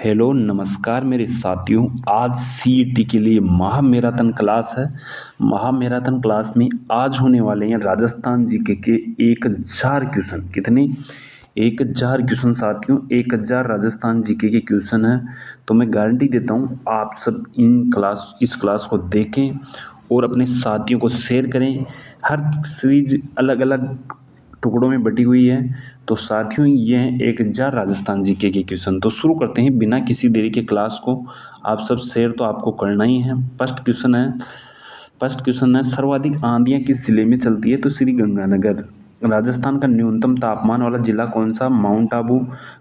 Hello नमस्कार मेरे साथियों। आज सीईटी के लिए महा मैराथन क्लास है। महा मैराथन क्लास में आज होने वाले हैं राजस्थान जीके के 1000 क्वेश्चन। कितने? 1000 क्वेश्चन साथियों। 1000 राजस्थान जीके के क्वेश्चन है। तो मैं गारंटी देता हूँ आप सब इस क्लास को देखें और अपने साथियों को शेयर करें। हर सीरीज अलग अलग टुकड़ों में बटी हुई है। तो साथियों ये हैं 1000 राजस्थान जीके के क्वेश्चन। तो शुरू करते हैं बिना किसी देरी के क्लास को। आप सब शेयर तो आपको करना ही है। फर्स्ट क्वेश्चन है सर्वाधिक आंधियां किस जिले में चलती है? तो श्री गंगानगर। राजस्थान का न्यूनतम तापमान वाला जिला कौन सा? माउंट आबू।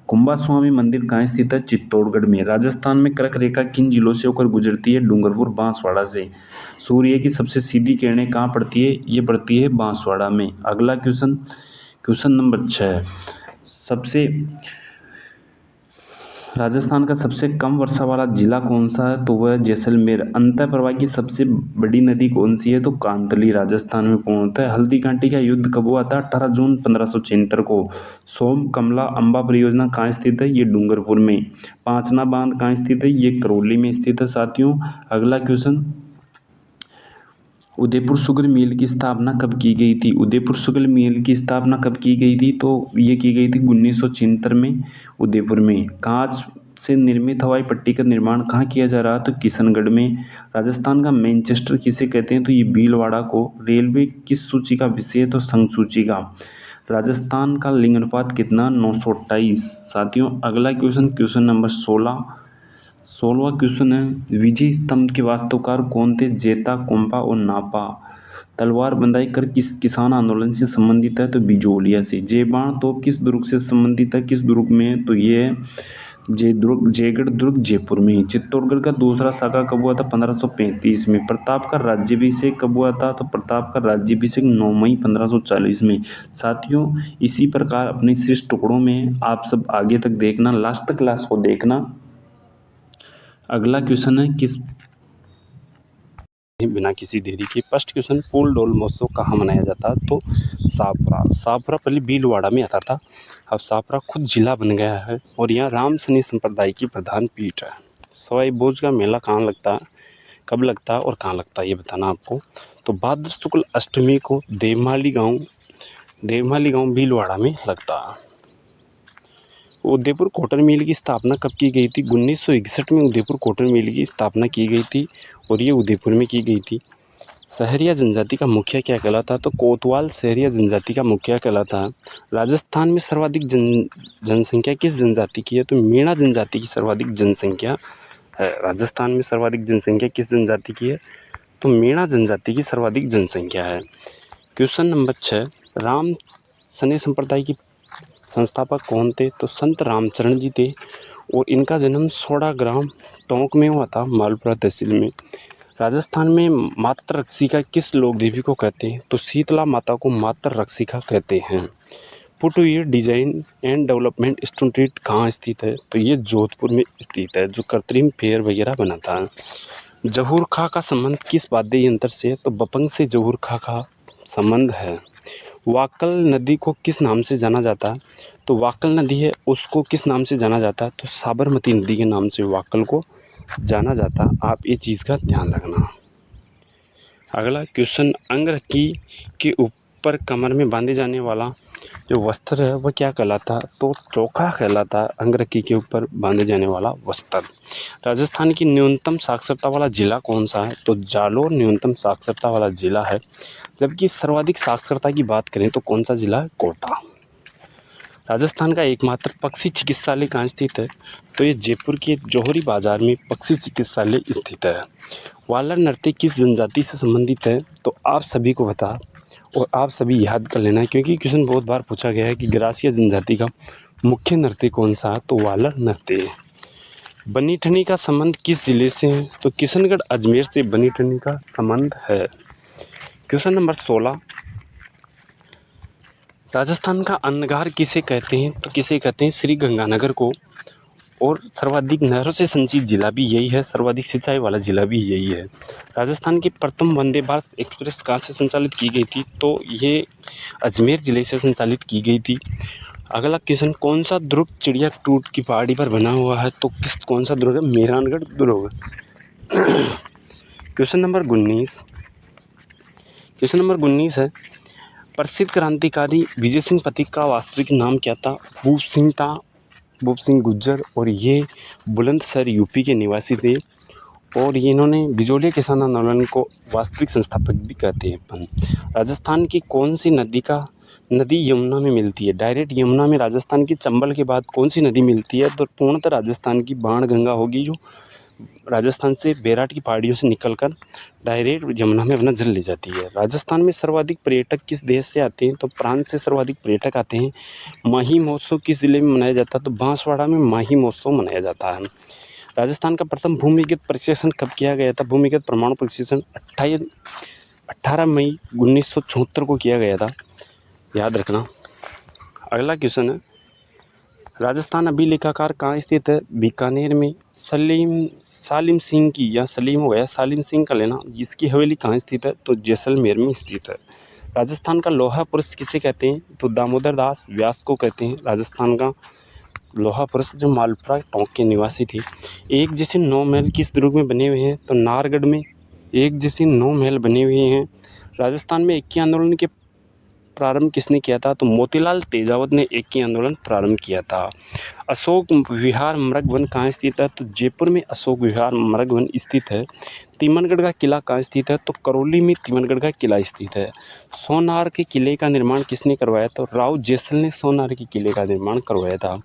कुंभास्वामी मंदिर कहाँ स्थित है? चित्तौड़गढ़ में। राजस्थान में कर्क रेखा किन जिलों से होकर गुजरती है? डूंगरपुर बांसवाड़ा से। सूर्य की सबसे सीधी किरणें कहाँ पड़ती है? ये पड़ती है बांसवाड़ा में। अगला क्वेश्चन, क्वेश्चन नंबर 6। राजस्थान का सबसे कम वर्षा वाला जिला कौन सा है? तो वह है जैसलमेर। अंतः प्रवाह की सबसे बड़ी नदी कौन सी है? तो कांतली। राजस्थान में कौन होता है? हल्दी घाटी का युद्ध कब हुआ था? 18 जून 1576 को। सोम कमला अंबा परियोजना कहाँ स्थित है? ये डूंगरपुर में। पांचना बांध कहाँ स्थित है? ये करौली में स्थित है साथियों। अगला क्वेश्चन, उदयपुर शुगर मिल की स्थापना कब की गई थी? उदयपुर शुगर मिल की स्थापना कब की गई थी? तो ये की गई थी 1976 में उदयपुर में। कांच से निर्मित हवाई पट्टी का निर्माण कहाँ किया जा रहा? तो किशनगढ़ में। राजस्थान का मैनचेस्टर किसे कहते हैं? तो ये भीलवाड़ा को। रेलवे किस सूची का विषय है? तो संघ सूची का। राजस्थान का लिंग अनुपात कितना? 928 साथियों। अगला क्वेश्चन, क्वेश्चन नंबर 16वां क्वेश्चन है विजय स्तंभ के वास्तुकार कौन थे? जेता, कोम्पा और नापा। तलवार बंदाई कर किस किसान आंदोलन से संबंधित है? तो बिजोलिया से। जयबाण तोप किस दुर्ग से संबंधित है? किस दुर्ग में? तो ये है जयगढ़ दुर्ग जयपुर में। चित्तौड़गढ़ का दूसरा शाखा कब हुआ था? 1535 में। प्रताप का राज्याभिषेक कब हुआ था? तो प्रताप का राज्याभिषेक 9 मई 1540 में। साथियों इसी प्रकार अपने शेष टुकड़ों में आप सब आगे तक देखना, लास्ट तक क्लास को देखना। अगला क्वेश्चन है बिना किसी देरी के। फर्स्ट क्वेश्चन, फूल डोल महोत्सव कहाँ मनाया जाता है? तो साफरा पहले भीलवाड़ा में आता था, अब साफरा खुद जिला बन गया है और यहाँ राम सनी संप्रदाय की प्रधान पीठ है। सवाई भोज का मेला कहाँ लगता है, कब लगता है और कहाँ लगता है ये बताना आपको। तो भाद्र शुक्ल अष्टमी को देवमाली गांव भीलवाड़ा में लगता है। उदयपुर कॉटन मिल की स्थापना कब की गई थी? 1961 में उदयपुर कॉटन मिल की स्थापना की गई थी और ये उदयपुर में की गई थी। सहरिया जनजाति का मुखिया क्या कहलाता? तो कोतवाल सहरिया जनजाति का मुखिया कहलाता है। राजस्थान में सर्वाधिक जनसंख्या किस जनजाति की है? तो मीणा जनजाति की सर्वाधिक जनसंख्या है। राजस्थान में सर्वाधिक जनसंख्या किस जनजाति की है? तो मीणा जनजाति की सर्वाधिक जनसंख्या है। क्वेश्चन नंबर 6, राम सने संप्रदाय की संस्थापक कौन थे? तो संत रामचरण जी थे और इनका जन्म 16 ग्राम टोंक में हुआ था, मालपुरा तहसील में। राजस्थान में मातृ रक्षिका किस लोक देवी को कहते हैं? तो शीतला माता को मातृ रक्षिका कहते हैं। Footwear design and development institute कहाँ स्थित है? तो ये जोधपुर में स्थित है, जो कृत्रिम पेड़ वगैरह बनाता है। जहूर खां का संबंध किस वाद्य यंत्र से? तो बपंग से जहूर खां का संबंध है। वाकल नदी को किस नाम से जाना जाता है? तो वाकल नदी है उसको किस नाम से जाना जाता है? तो साबरमती नदी के नाम से वाकल को जाना जाता है। आप ये चीज़ का ध्यान रखना। अगला क्वेश्चन, अंगरखी के ऊपर कमर में बांधे जाने वाला जो वस्त्र है वह क्या कहलाता है? तो चोखा कहलाता है, अंगरखी के ऊपर बांधे जाने वाला वस्त्र। राजस्थान की न्यूनतम साक्षरता वाला जिला कौन सा है? तो जालोर न्यूनतम साक्षरता वाला जिला है। जबकि सर्वाधिक साक्षरता की बात करें तो कौन सा जिला है? कोटा। राजस्थान का एकमात्र पक्षी चिकित्सालय कहाँ स्थित है? तो ये जयपुर के जौहरी बाजार में पक्षी चिकित्सालय स्थित है। वालर नृत्य किस जनजाति से संबंधित है? तो आप सभी को बता और आप सभी याद कर लेना, क्योंकि क्वेश्चन बहुत बार पूछा गया है कि ग्रासीय जनजाति का मुख्य नृत्य कौन सा है? तो वालर नृत्य। बनी ठनी का संबंध किस जिले से है? तो किशनगढ़ अजमेर से बनी ठनी का संबंध है। क्वेश्चन नंबर 16, राजस्थान का अन्नगार किसे कहते हैं? तो किसे कहते हैं? श्री गंगानगर को। और सर्वाधिक नहरों से सिंचित जिला भी यही है, सर्वाधिक सिंचाई वाला जिला भी यही है। राजस्थान की प्रथम वंदे भारत एक्सप्रेस कहाँ से संचालित की गई थी? तो ये अजमेर ज़िले से संचालित की गई थी। अगला क्वेश्चन, कौन सा ध्रुव चिड़िया टूट की पहाड़ी पर बना हुआ है? तो कौन सा ध्रुव है? मेहरानगढ़ ध्रुव। Question number 19। क्वेश्चन नंबर 19 है, प्रसिद्ध क्रांतिकारी विजय सिंह पथिक का वास्तविक नाम क्या था? भूप सिंह था, भूप सिंह गुज्जर, और ये बुलंदशहर यूपी के निवासी थे। और ये इन्होंने बिजोलिया किसान आंदोलन को वास्तविक संस्थापक भी कहते हैं अपन। राजस्थान की कौन सी नदी यमुना में मिलती है? डायरेक्ट यमुना में राजस्थान की चंबल के बाद कौन सी नदी मिलती है? तो पूर्णतः राजस्थान की बाणगंगा होगी, जो राजस्थान से बेराट की पहाड़ियों से निकलकर डायरेक्ट यमुना में अपना जल ले जाती है। राजस्थान में सर्वाधिक पर्यटक किस देश से आते हैं? तो फ्रांस से सर्वाधिक पर्यटक आते हैं। माही महोत्सव किस जिले में मनाया जाता है? तो बांसवाड़ा में माही महोत्सव मनाया जाता है। राजस्थान का प्रथम भूमिगत परीक्षण कब किया गया था? भूमिगत परमाणु परीक्षण 18 मई 1974 को किया गया था, याद रखना। अगला क्वेश्चन है, राजस्थान अभिलेखागार कहाँ स्थित है? बीकानेर में। सालिम सिंह की, या सलीम हो गया, सालिम सिंह का लेना। इसकी हवेली कहाँ स्थित है? तो जैसलमेर में स्थित है। राजस्थान का लोहा पुरुष किसे कहते हैं? तो दामोदर दास व्यास को कहते हैं राजस्थान का लोहा पुरुष, जो मालपुरा टोंक के निवासी थे। एक जैसे 9 महल किस दुर्ग में बने हुए हैं? तो नाहरगढ़ में एक जैसे 9 महल बने हुए हैं। राजस्थान में इक्की आंदोलन के प्रारंभ किसने किया था? तो मोतीलाल तेजावत ने इक्की आंदोलन प्रारंभ किया था। अशोक विहार मृग वन कहाँ स्थित है? तो जयपुर में अशोक विहार मृग वन स्थित है। तिमनगढ़ का किला कहाँ स्थित है? तो करौली में तिमनगढ़ का किला स्थित है। सोनार के किले का निर्माण किसने करवाया? तो राव जैसल ने सोनार के किले का निर्माण करवाया था।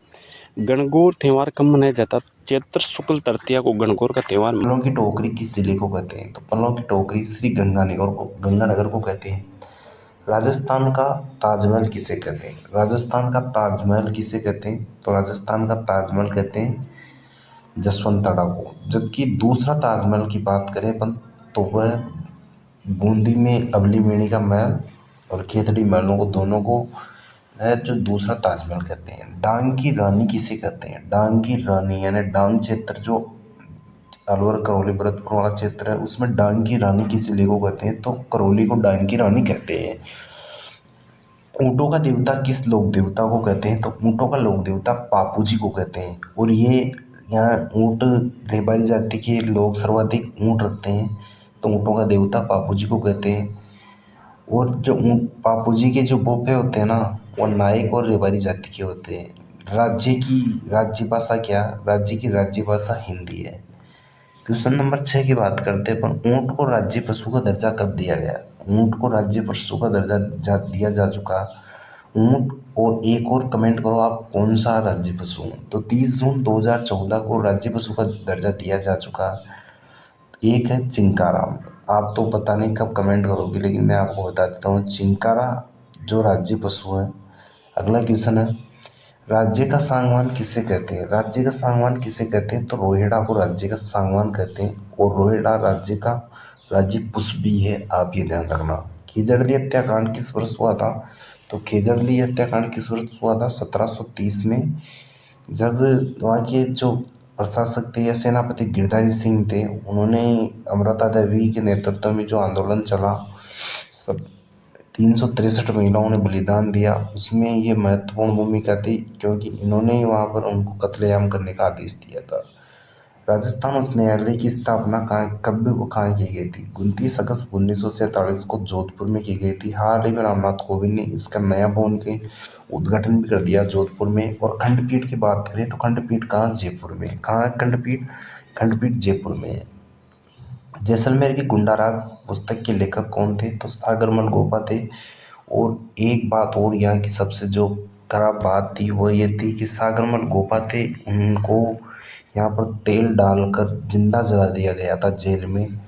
गणगौर त्यौहार कब मनाया जाता? चैत्र शुक्ल तृतीया को गणगौर का त्यौहार। पलों की टोकरी किस जिले को कहते हैं? तो पलों की टोकरी श्री गंगानगर को कहते हैं। राजस्थान का ताजमहल किसे कहते हैं? राजस्थान का ताजमहल किसे कहते हैं? तो राजस्थान का ताजमहल कहते हैं जसवंतड़ा को। जबकि दूसरा ताजमहल की बात करें अपन, तो वह बूंदी में अबली मेणी का महल और खेतड़ी महलों को दोनों को है जो दूसरा ताजमहल कहते हैं। डांग की रानी किसे कहते हैं? डांग की रानी यानी डांग क्षेत्र जो अलवर करौली भरतपुर वाला क्षेत्र है, उसमें डांग की रानी किस जिले को कहते हैं? तो करौली को डांग की रानी कहते हैं। ऊँटों का देवता किस लोक देवता को कहते हैं? तो ऊँटों का लोक देवता पापू जी को कहते हैं। और ये यहाँ ऊँट रेबारी जाति के लोग सर्वाधिक ऊँट रखते हैं, तो ऊँटों का देवता पापू जी को कहते हैं। और जो ऊँट पापू जी के जो बोपे होते हैं ना, वो नायक और रेबारी जाति के होते हैं। राज्य की राज्य भाषा क्या? राज्य की राज्य भाषा हिंदी है। क्वेश्चन नंबर 6 की बात करते हैं अपन, ऊँट को राज्य पशु का दर्जा कब दिया गया? ऊँट को राज्य पशु का दर्जा दिया जा चुका। ऊँट, और एक और कमेंट करो आप कौन सा राज्य पशु? तो 30 जून 2014 को राज्य पशु का दर्जा दिया जा चुका। एक है चिंकारा। आप तो पता नहीं कब कमेंट करोगे, लेकिन मैं आपको बता देता हूँ, चिंकारा जो राज्य पशु है। अगला क्वेश्चन है, राज्य का सागवान किसे कहते हैं? राज्य का सागवान किसे कहते हैं? तो रोहिड़ा को राज्य का सागवान कहते हैं। और रोहिड़ा राज्य का राज्य पुष्प भी है, आप ये ध्यान रखना। खेजड़ली हत्याकांड किस वर्ष हुआ था? तो खेजड़ली हत्याकांड किस वर्ष हुआ था? 1730 में, जब वहाँ के जो प्रशासक थे या सेनापति गिरधारी सिंह थे, उन्होंने अमृता देवी के नेतृत्व में जो आंदोलन चला, सब 363 महिलाओं ने बलिदान दिया, उसमें ये महत्वपूर्ण भूमिका थी, क्योंकि इन्होंने वहाँ पर उनको कत्लेआम करने का आदेश दिया था। राजस्थान उच्च न्यायालय की स्थापना कहाँ की गई थी? 29 अगस्त 1947 को जोधपुर में की गई थी। हाल ही में रामनाथ कोविंद ने इसका नया भवन के उद्घाटन भी कर दिया जोधपुर में। और खंडपीठ की बात करें तो खंडपीठ कहाँ? जयपुर में। कहाँ है खंडपीठ? खंडपीठ जयपुर में है। जैसलमेर की गुंडाराज पुस्तक के लेखक कौन थे? तो सागरमल गोपा थे। और एक बात और यहाँ की सबसे जो खराब बात थी वो ये थी कि सागरमल गोपा थे, उनको यहाँ पर तेल डालकर जिंदा जला दिया गया था जेल में।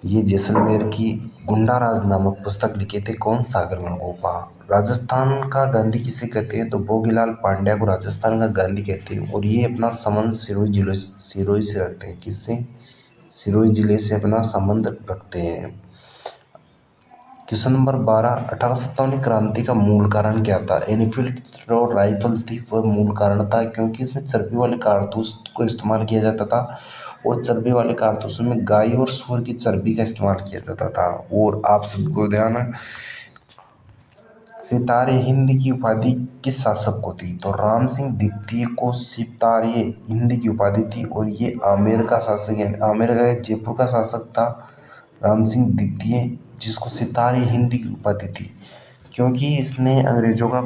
ये जैसलमेर की गुंडाराज नामक पुस्तक लिखे थे कौन? सागरमल गोपा। राजस्थान का गांधी किसे कहते हैं? तो भोगीलाल पांड्या को राजस्थान का गांधी कहते हैं। और ये अपना संबंध सिरोही से रखते हैं। किससे? सिरोही जिले से अपना संबंध रखते हैं। क्वेश्चन नंबर 12, 1857 की क्रांति का मूल कारण क्या था? एनफील्ड और राइफल थी वह मूल कारण था, क्योंकि इसमें चर्बी वाले कारतूस को इस्तेमाल किया जाता था। और चर्बी वाले कारतूसों में गाय और सूअर की चर्बी का इस्तेमाल किया जाता था। और आप सबको ध्यान सितारे हिंद की उपाधि किस शासक को थी? तो राम सिंह द्वितीय को सितारे हिंद की उपाधि थी और ये आमेर का शासक है, आमेर का जयपुर का शासक था राम सिंह द्वितीय, जिसको सितारे हिंद की उपाधि थी क्योंकि इसने अंग्रेजों का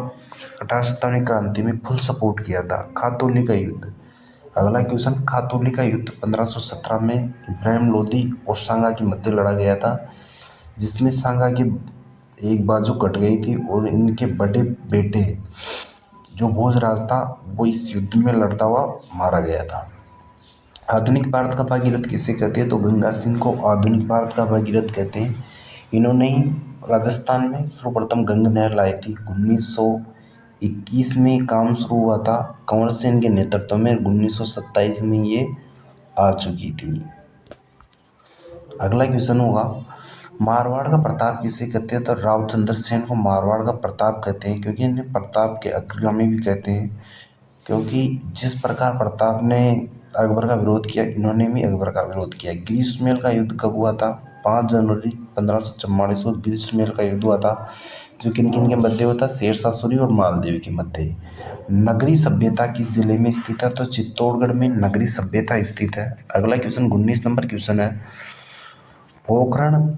1857 क्रांति में फुल सपोर्ट किया था। खातौली का युद्ध। अगला क्वेश्चन, खातौली का युद्ध 1517 में इब्राहिम लोदी और सांगा के मध्य लड़ा गया था, जिसमें सांगा की एक बाजू कट गई थी और इनके बड़े बेटे जो भोजराज था वो इस युद्ध में लड़ता हुआ मारा गया था। आधुनिक भारत का भागीरथ किसे कहते हैं? तो गंगा सिंह को आधुनिक भारत का भागीरथ कहते हैं। इन्होंने ही राजस्थान में सर्वप्रथम गंगा नहर लाई थी। 1921 में काम शुरू हुआ था कंवर सेन के नेतृत्व में, 1927 में ये आ चुकी थी। अगला क्वेश्चन होगा, मारवाड़ का प्रताप किसे कहते हैं? तो रावचंद्र सेन को मारवाड़ का प्रताप कहते हैं, क्योंकि इन्हें प्रताप के अग्रगामी भी कहते हैं, क्योंकि जिस प्रकार प्रताप ने अकबर का विरोध किया, इन्होंने भी अकबर का विरोध किया। ग्रीष्मेल का युद्ध कब हुआ था? 5 जनवरी 1544 को ग्रीष्मेल का युद्ध हुआ था, जो किन किन के मध्य हुआ था? शेरशाह सूरी और मालदेव के मध्य। नगरी सभ्यता किस जिले में स्थित है? तो चित्तौड़गढ़ में नगरी सभ्यता स्थित है। अगला क्वेश्चन 19 नंबर क्वेश्चन है, पोखरण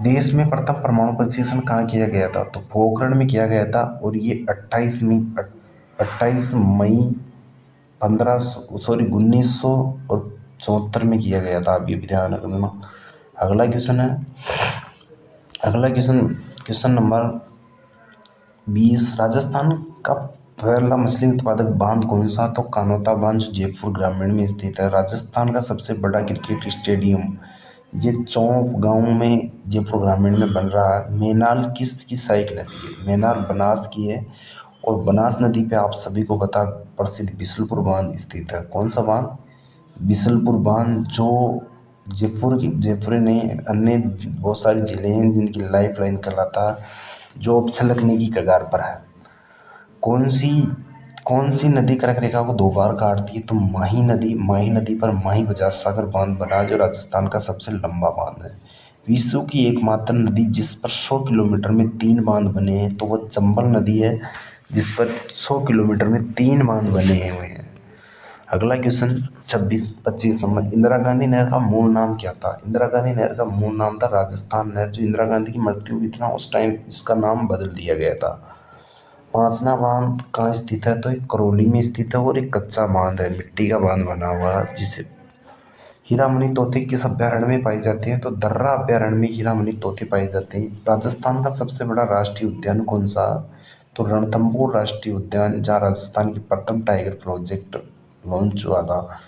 देश में प्रथम परमाणु परीक्षण कहाँ किया गया था? तो पोखरण में किया गया था और ये 28 मई 1974 में किया गया था। अभी ध्यान रखना। अगला क्वेश्चन है, अगला क्वेश्चन नंबर 20, राजस्थान का पहला मछली उत्पादक बांध कौन सा? तो कानोता बांध, जो जयपुर ग्रामीण में स्थित है। राजस्थान का सबसे बड़ा क्रिकेट स्टेडियम ये चौंक गांव में जयपुर ग्रामीण में बन रहा है। मेनाल किसकी सहायक नदी है? मेनाल बनास की है और बनास नदी पे आप सभी को पता प्रसिद्ध बिसलपुर बांध स्थित है। कौन सा बांध? बिसलपुर बांध, जो जयपुर नहीं, अन्य बहुत सारे जिले हैं जिनकी लाइफ लाइन कहलाता है, जो अब छलकने की कगार पर है। कौन सी नदी कर्क रेखा को 2 बार काटती है? तो माही नदी। माही नदी पर माही बजाज सागर बांध बना, जो राजस्थान का सबसे लंबा बांध है। विश्व की एकमात्र नदी जिस पर 100 किलोमीटर में 3 बांध बने हैं, तो वह चंबल नदी है, जिस पर 100 किलोमीटर में 3 बांध बने हुए हैं। अगला क्वेश्चन 25 नंबर, इंदिरा गांधी नहर का मूल नाम क्या था? इंदिरा गांधी नहर का मूल नाम था राजस्थान नहर। जो इंदिरा गांधी की मृत्यु हुई थी ना, उस टाइम इसका नाम बदल दिया गया था। पांचना बांध कहाँ स्थित है? तो एक करौली में स्थित है और एक कच्चा बांध है, मिट्टी का बांध बना हुआ है। जिसे हीरामणि तोते किस अभ्यारण्य में पाई जाती है? तो दर्रा अभ्यारण्य में हीरामणि तोते पाए जाते हैं। राजस्थान का सबसे बड़ा राष्ट्रीय उद्यान कौन सा? तो रणथंभौर राष्ट्रीय उद्यान, जहाँ राजस्थान की प्रथम टाइगर प्रोजेक्ट लॉन्च हुआ था।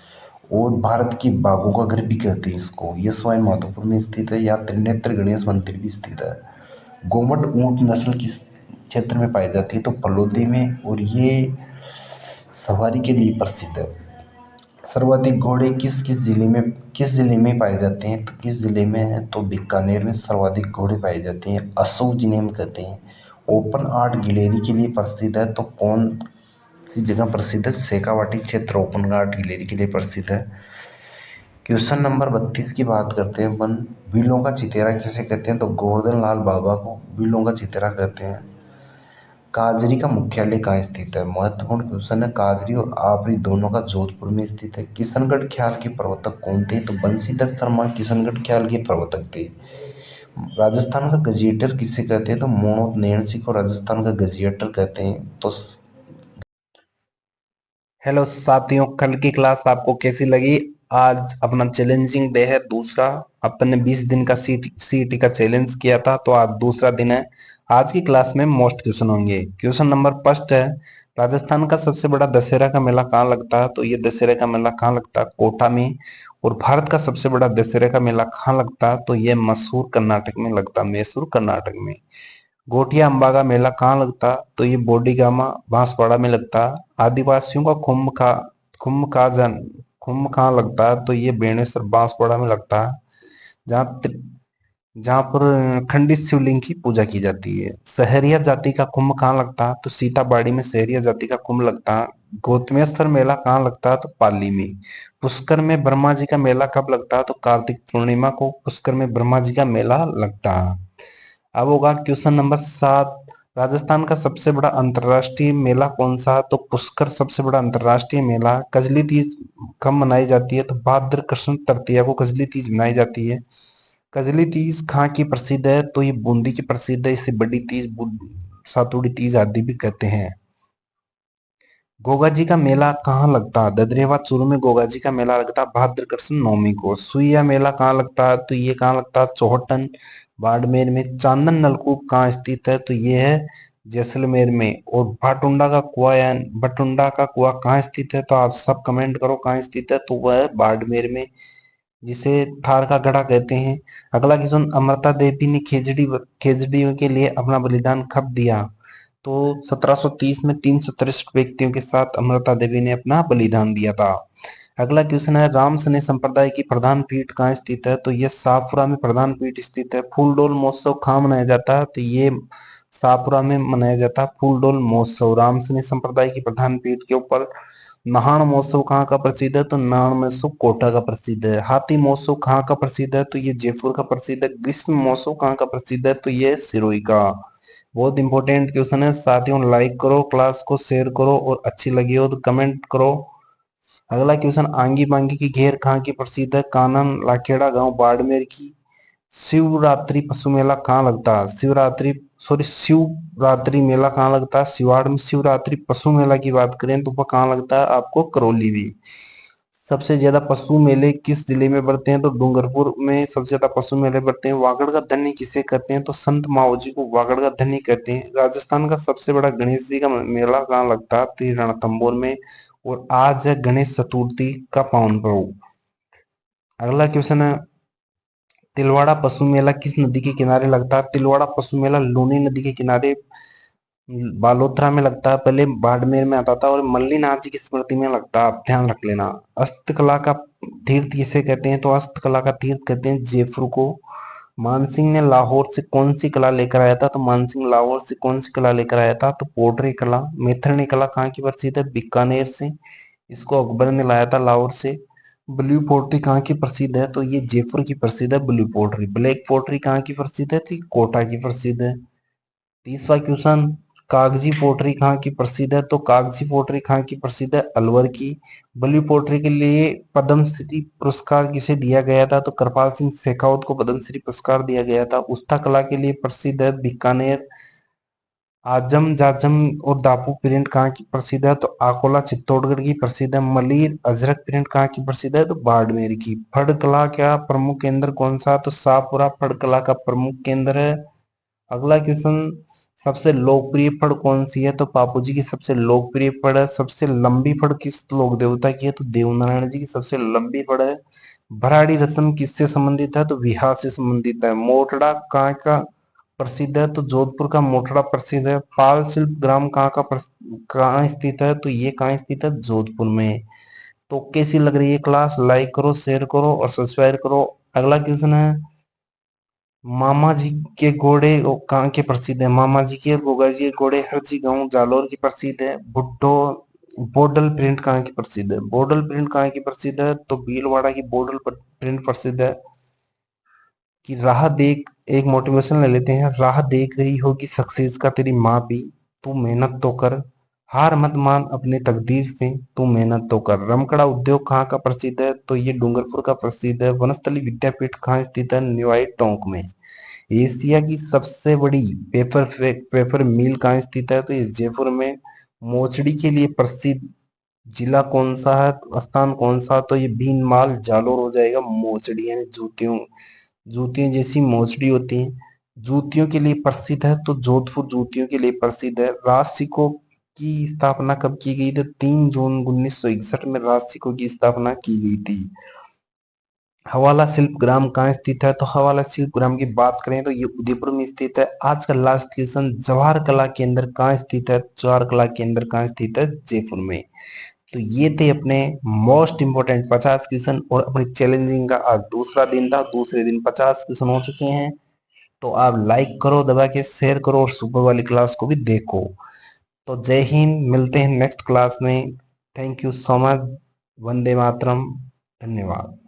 और भारत की बाघों का घर भी कहते हैं इसको। ये सवाई माधोपुर में स्थित है। यहाँ त्रिनेत्र गणेश मंदिर भी स्थित है। गोमट ऊंट नस्ल किस क्षेत्र में पाई जाती है? तो फलोदी में, और ये सवारी के लिए प्रसिद्ध है। सर्वाधिक घोड़े किस जिले में पाए जाते हैं? तो किस जिले में है? तो बीकानेर में सर्वाधिक घोड़े पाए जाते हैं। अशोक जिले में कहते हैं। ओपन आर्ट गैलरी के लिए प्रसिद्ध है, तो कौन सी जगह प्रसिद्ध है? शेखावाटी क्षेत्र ओपन आर्ट गैलरी के लिए प्रसिद्ध है। क्वेश्चन नंबर 32 की बात करते हैं अपन, बिलों का चितेरा किसे कहते हैं? तो गोवर्धन लाल बाबा को बिलों का चितेरा कहते हैं। काजरी का मुख्यालय कहाँ स्थित है? महत्वपूर्ण क्वेश्चन है। काजरी और आवरी दोनों का जोधपुर में स्थित है। किशनगढ़ ख्याल के प्रवर्तक कौन थे? तो बंशीधर शर्मा किशनगढ़ ख्याल के प्रवर्तक थे। राजस्थान का गजेटर किसे कहते हैं? तो मोहम्मद नैन सिंह को राजस्थान का गजेटर कहते हैं। तो हेलो साथियों, कल की क्लास आपको कैसी लगी? आज अपना चैलेंजिंग डे है दूसरा। अपन ने 20 दिन का सीईटी का चैलेंज किया था, तो आज दूसरा दिन है। आज की क्लास में मोस्ट क्वेश्चन होंगे। क्वेश्चन नंबर फर्स्ट है, राजस्थान का सबसे बड़ा दशहरा का मेला कहाँ लगता है? तो ये दशहरे का मेला कहाँ लगता है? कोटा में। और भारत का सबसे बड़ा दशहरे का मेला कहाँ लगता है? तो ये मैसूर कर्नाटक में लगता है, मैसूर कर्नाटक में। गोटिया अम्बा का मेला कहाँ लगता? तो ये बोडीगामा बांसवाड़ा में लगता। आदिवासियों का कुंभ कहाँ लगता है? तो ये बेणेश्वर बांसवाड़ा में लगता है, जहाँ जहाँ पर खंडित शिवलिंग की पूजा की जाती है। सहरिया जाति का कुंभ कहाँ लगता है? तो सीताबाड़ी में सहरिया जाति का कुंभ लगता है। गौतमेश्वर मेला कहाँ लगता है? तो पाली में। पुष्कर में ब्रह्मा जी का मेला कब लगता है? तो कार्तिक पूर्णिमा को पुष्कर में ब्रह्मा जी का मेला लगता है। अब होगा क्वेश्चन नंबर 7, राजस्थान का सबसे बड़ा अंतर्राष्ट्रीय मेला कौन सा है? तो पुष्कर सबसे बड़ा अंतर्राष्ट्रीय मेला है। कजली तीज कब मनाई जाती है? तो भाद्र कृष्ण तृतीया को कजली तीज मनाई जाती है। कजली तीज कहाँ की प्रसिद्ध है? तो ये बूंदी की प्रसिद्ध है। इसे बड़ी तीज, सातुड़ी तीज आदि भी कहते हैं। गोगा जी का मेला कहाँ लगता है? ददरेवा चूरू में गोगा जी का मेला लगता है भाद्र कृष्ण नवमी को। सुइया मेला कहाँ लगता है? तो ये कहाँ लगता है? चौहटन बाड़मेर में। चांदन नलकूप कहाँ स्थित है? तो ये है जैसलमेर में। और भाटुंडा का कुआं या भटुंडा का कुआं कहाँ स्थित है? तो आप सब कमेंट करो कहाँ स्थित है। तो वह है बाड़मेर में, जिसे थार का गढ़ा कहते हैं। अगला क्वेश्चन, अमृता देवी ने खेजड़ी के लिए अपना बलिदान कब दिया? तो 1730 में 363 व्यक्तियों के साथ अमृता देवी ने अपना बलिदान दिया था। अगला क्वेश्चन है, राम सने संप्रदाय की प्रधान पीठ कहाँ स्थित है? तो ये शाहपुरा में प्रधान पीठ स्थित है। फूलडोल महोत्सव कहाँ मनाया जाता है? तो ये शाहपुरा में मनाया जाता है फूलडोल महोत्सव, राम सने संप्रदाय की प्रधान पीठ के ऊपर। नाहन महोत्सव कहाँ का प्रसिद्ध है? तो नाहन महोत्सव कोटा का प्रसिद्ध है। हाथी महोत्सव कहाँ का प्रसिद्ध है? तो ये जयपुर का प्रसिद्ध है। ग्रीष्म महोत्सव कहाँ का प्रसिद्ध है? तो ये सिरोही का। बहुत इंपॉर्टेंट क्वेश्चन है साथियों, लाइक करो, क्लास को शेयर करो और अच्छी लगी हो तो कमेंट करो। अगला क्वेश्चन, आंगी बांगी की घेर कहाँ की प्रसिद्ध है? कानन लाखेड़ा गांव बाड़मेर की। शिवरात्रि पशु मेला कहाँ लगता है? शिवरात्रि मेला कहाँ लगता है? सिवाड़ में। शिवरात्रि पशु मेला की बात करें तो वह कहाँ लगता है? आपको करौली में। सबसे ज्यादा पशु मेले किस जिले में बढ़ते हैं? तो डूंगरपुर में सबसे ज्यादा पशु मेले बढ़ते हैं। वागड़ का धन्य किसे कहते हैं? तो संत माओजी को वागड़ का धन्य कहते हैं। राजस्थान का सबसे बड़ा गणेश जी का मेला कहाँ लगता है? तो ये रणथंभौर में। और आज है गणेश चतुर्थी का पावन पर्व। अगला क्वेश्चन है, तिलवाड़ा पशु मेला किस नदी के किनारे लगता है? तिलवाड़ा पशु मेला लूनी नदी के किनारे बालोतरा में लगता है। पहले बाड़मेर में आता था और मल्लीनाथ जी की स्मृति में लगता है, आप ध्यान रख लेना। हस्तकला का तीर्थ किसे कहते हैं? तो हस्तकला का तीर्थ कहते हैं जयपुर को। मानसिंह ने लाहौर से कौन सी कला लेकर आया था? तो मानसिंह लाहौर से कौन सी कला लेकर आया था? तो पोट्री कला। मैथरनी कला कहाँ की प्रसिद्ध है? बीकानेर से। इसको अकबर ने लाया था लाहौर से। ब्लू पोट्री कहाँ की प्रसिद्ध है? तो ये जयपुर की प्रसिद्ध है ब्लू पोट्री। ब्लैक पोट्री कहाँ की प्रसिद्ध है? तो ये कोटा की प्रसिद्ध है। तीसरा क्वेश्चन, कागजी पोट्री कहाँ की प्रसिद्ध है? तो कागजी पोट्री कहाँ की प्रसिद्ध है? अलवर की। ब्लू पोट्री के लिए पद्म श्री पुरस्कार किसे दिया गया था? तो कृपाल सिंह शेखावत को पद्म श्री पुरस्कार दिया गया था। उस्ता कला के लिए प्रसिद्ध है बीकानेर। आजम जाजम और दापू प्रिंट कहाँ की प्रसिद्ध है? तो अकोला चित्तौड़गढ़ की प्रसिद्ध है। मलिर अजरक प्रिंट कहाँ की प्रसिद्ध है? तो बाड़मेर की। फड़ कला का प्रमुख केंद्र कौन सा? तो शाहपुरा फड़ कला का प्रमुख केंद्र है। अगला क्वेश्चन, सबसे लोकप्रिय फड़ कौन सी है? तो बापू जी की सबसे लोकप्रिय फड़ है। सबसे लंबी फड़ किस लोक देवता की है? तो देवनारायण जी की सबसे लंबी फड़ है। भराड़ी रस्म किससे संबंधित है? तो बिहार से संबंधित है। मोटड़ा कहाँ का प्रसिद्ध है? तो जोधपुर का मोटड़ा प्रसिद्ध है। पाल शिल्प ग्राम कहाँ स्थित है? तो ये कहाँ स्थित है? जोधपुर में। तो कैसी लग रही है क्लास? लाइक करो, शेयर करो और सब्सक्राइब करो। अगला क्वेश्चन है, मामा जी के घोड़े कहाँ के प्रसिद्ध है? मामा जी के और गोगा जी के घोड़े हरजी गांव जालौर की प्रसिद्ध है। भुट्टो बोडल प्रिंट कहाँ की प्रसिद्ध है? बोडल प्रिंट कहाँ की प्रसिद्ध है? तो भीलवाड़ा की बोडल प्रिंट प्रसिद्ध है। कि राह देख, एक मोटिवेशन ले लेते हैं। राह देख रही होगी सक्सेस का तेरी माँ भी, तू मेहनत तो कर। हार मत मान अपने तकदीर से, तू मेहनत तो कर। रमकड़ा उद्योग कहाँ का प्रसिद्ध है? तो ये डूंगरपुर का प्रसिद्ध है। वनस्थली विद्यापीठ कहाँ स्थित है? निवाई टोंक में। एशिया की सबसे बड़ी पेपर मिल कहाँ स्थित है? तो ये जयपुर में। मोचड़ी के लिए प्रसिद्ध जिला कौन सा है? स्थान कौन सा? तो ये भीनमाल जालोर हो जाएगा। मोचड़ी यानी जूतियों, जूतियों जैसी मोचड़ी होती है। जूतियों के लिए प्रसिद्ध है तो जोधपुर जूतियों के लिए प्रसिद्ध है। राज सिक्कों की स्थापना कब की गई? तो 3 जून 1961 में राज सिक्कों की स्थापना की गई थी। हवाला शिल्प ग्राम कहाँ स्थित है? तो हवाला शिल्प ग्राम की बात करें तो ये उदयपुर में स्थित है। आज का लास्ट क्वेश्चन, जवाहर कला केंद्र कहाँ स्थित है? जवाहर कला केंद्र कहाँ स्थित है? जयपुर में। तो ये थे अपने मोस्ट इंपोर्टेंट 50 क्वेश्चन और अपनी चैलेंजिंग का आज दूसरा दिन था। दूसरे दिन 50 क्वेश्चन हो चुके हैं। तो आप लाइक करो दबा के, शेयर करो और सुबह वाली क्लास को भी देखो। तो जय हिंद, मिलते हैं नेक्स्ट क्लास में। Thank you so much. वंदे मातरम। धन्यवाद।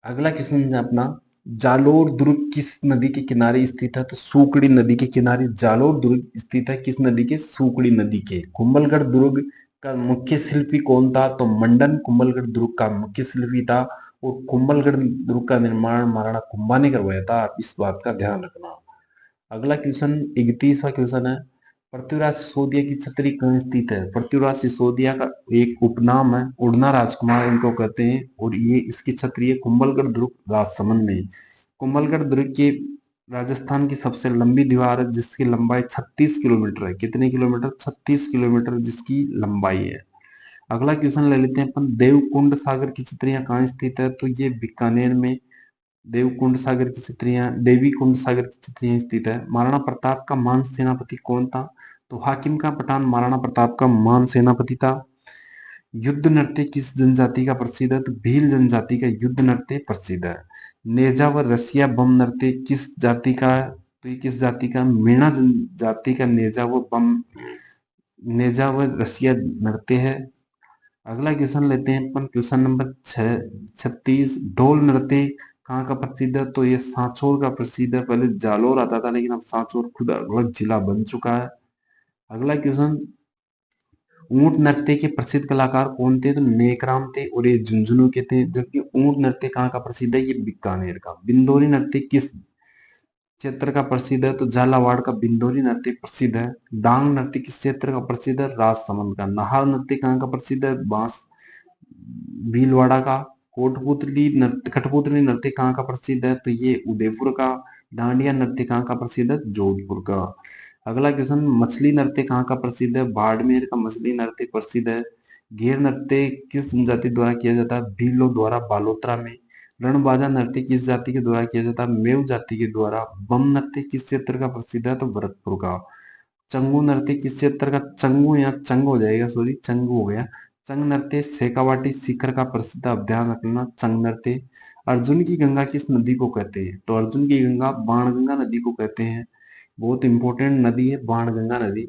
अगला क्वेश्चन है अपना, जालोर दुर्ग किस नदी के किनारे स्थित है? तो सूकड़ी नदी के किनारे जालोर दुर्ग स्थित है। किस नदी के? सूकड़ी नदी के। कुंभलगढ़ दुर्ग का मुख्य शिल्पी कौन था? तो मंडन कुंभलगढ़ दुर्ग का मुख्य शिल्पी था। और कुंभलगढ़ दुर्ग का निर्माण महाराणा कुंभा ने करवाया था, आप इस बात का ध्यान रखना। अगला क्वेश्चन 31वां क्वेश्चन है, पृथ्वीराज सिसोदिया की छतरी कहाँ स्थित है? पृथ्वीराज सिसोदिया का एक उपनाम है, उड़ना राजकुमार इनको कहते हैं, और ये इसकी छतरी है कुंभलगढ़ दुर्ग राजसमंद में। कुंभलगढ़ दुर्ग के राजस्थान की सबसे लंबी दीवार है, जिसकी लंबाई 36 किलोमीटर है। कितने किलोमीटर? 36 किलोमीटर जिसकी लंबाई है। अगला क्वेश्चन ले लेते हैं अपन, देवकुंड सागर की छतरियां कहाँ स्थित है? तो ये बीकानेर में देवकुंड सागर की छतरियां, देवी कुंड सागर की छतरियां स्थित है। महाराणा प्रताप का मान सेनापति कौन था? तो हाकिम का पठान महाराणा प्रताप का मान सेनापति था। युद्ध नृत्य किस जनजाति का प्रसिद्ध है? तो भील जनजाति का युद्ध नृत्य प्रसिद्ध है। नेजा व रसिया बम नृत्य किस जाति का है? तो ये किस जाति का? मीणा जनजाति का नेजा व रसिया नृत्य है। अगला क्वेश्चन लेते हैं अपन, क्वेश्चन नंबर 36, ढोल नृत्य कहाँ का प्रसिद्ध है? तो ये सांचौर का प्रसिद्ध है। पहले जालोर आता था, लेकिन अब सांचौर खुद अलग जिला बन चुका है। अगला क्वेश्चन, ऊंट नृत्य के प्रसिद्ध कलाकार कौन थे? तो नेकराम थे, और ये झुंझुनू के थे। जबकि ऊंट नृत्य कहाँ का प्रसिद्ध है? ये बीकानेर का। बिंदोरी नृत्य किस क्षेत्र का प्रसिद्ध है? तो झालावाड़ का बिंदोरी नृत्य प्रसिद्ध है। डांग नृत्य किस क्षेत्र का प्रसिद्ध है? राजसमंद का। नाहर नृत्य कहाँ का प्रसिद्ध है? बांस भीलवाड़ा का। कठपुतली नृत्य कहाँ का प्रसिद्ध है? तो ये उदयपुर का। डांडिया नृत्य कहाँ का प्रसिद्ध है? जोधपुर का। अगला क्वेश्चन, मछली नृत्य कहाँ का प्रसिद्ध है? बाड़मेर का मछली नृत्य प्रसिद्ध है। घेर नृत्य किस जनजाति द्वारा किया जाता है? भीलों द्वारा बालोतरा में। रणबाजा नृत्य किस जाति के द्वारा किया जाता है? मेव जाति के द्वारा। बम नृत्य किस क्षेत्र का प्रसिद्ध है? तो भरतपुर का। चंगू नृत्य किस क्षेत्र का? चंगू या चंग हो जाएगा, सॉरी चंगू हो गया। चंग नृत्य शेखावाटी शिखर का प्रसिद्ध, अब ध्यान रखना, चंग नृत्य। अर्जुन की गंगा किस नदी को कहते हैं? तो अर्जुन की गंगा बाणगंगा नदी को कहते हैं। बहुत इंपॉर्टेंट नदी है बाणगंगा नदी।